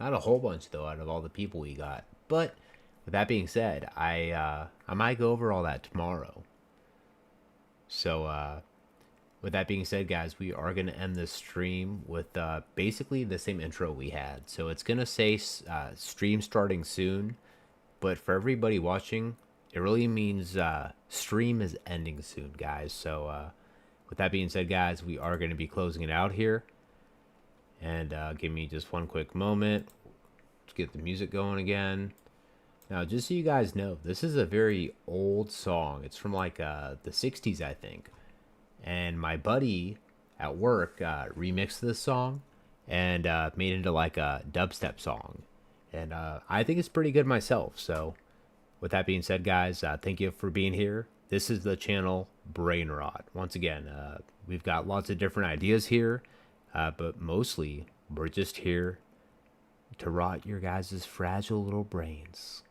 [SPEAKER 1] a whole bunch though out of all the people we got. But with that being said, I might go over all that tomorrow. So with that being said, guys, we are going to end this stream with basically the same intro we had. So it's going to say stream starting soon. But for everybody watching, it really means stream is ending soon, guys. So with that being said, guys, we are going to be closing it out here. And give me just one quick moment to get the music going again. Now, just so you guys know, this is a very old song. It's from like the 60s, I think. And my buddy at work remixed this song and made it into like a dubstep song. And I think it's pretty good myself. So with that being said, guys, thank you for being here. This is the channel Brain Rot. Once again, we've got lots of different ideas here, but mostly we're just here to rot your guys' fragile little brains.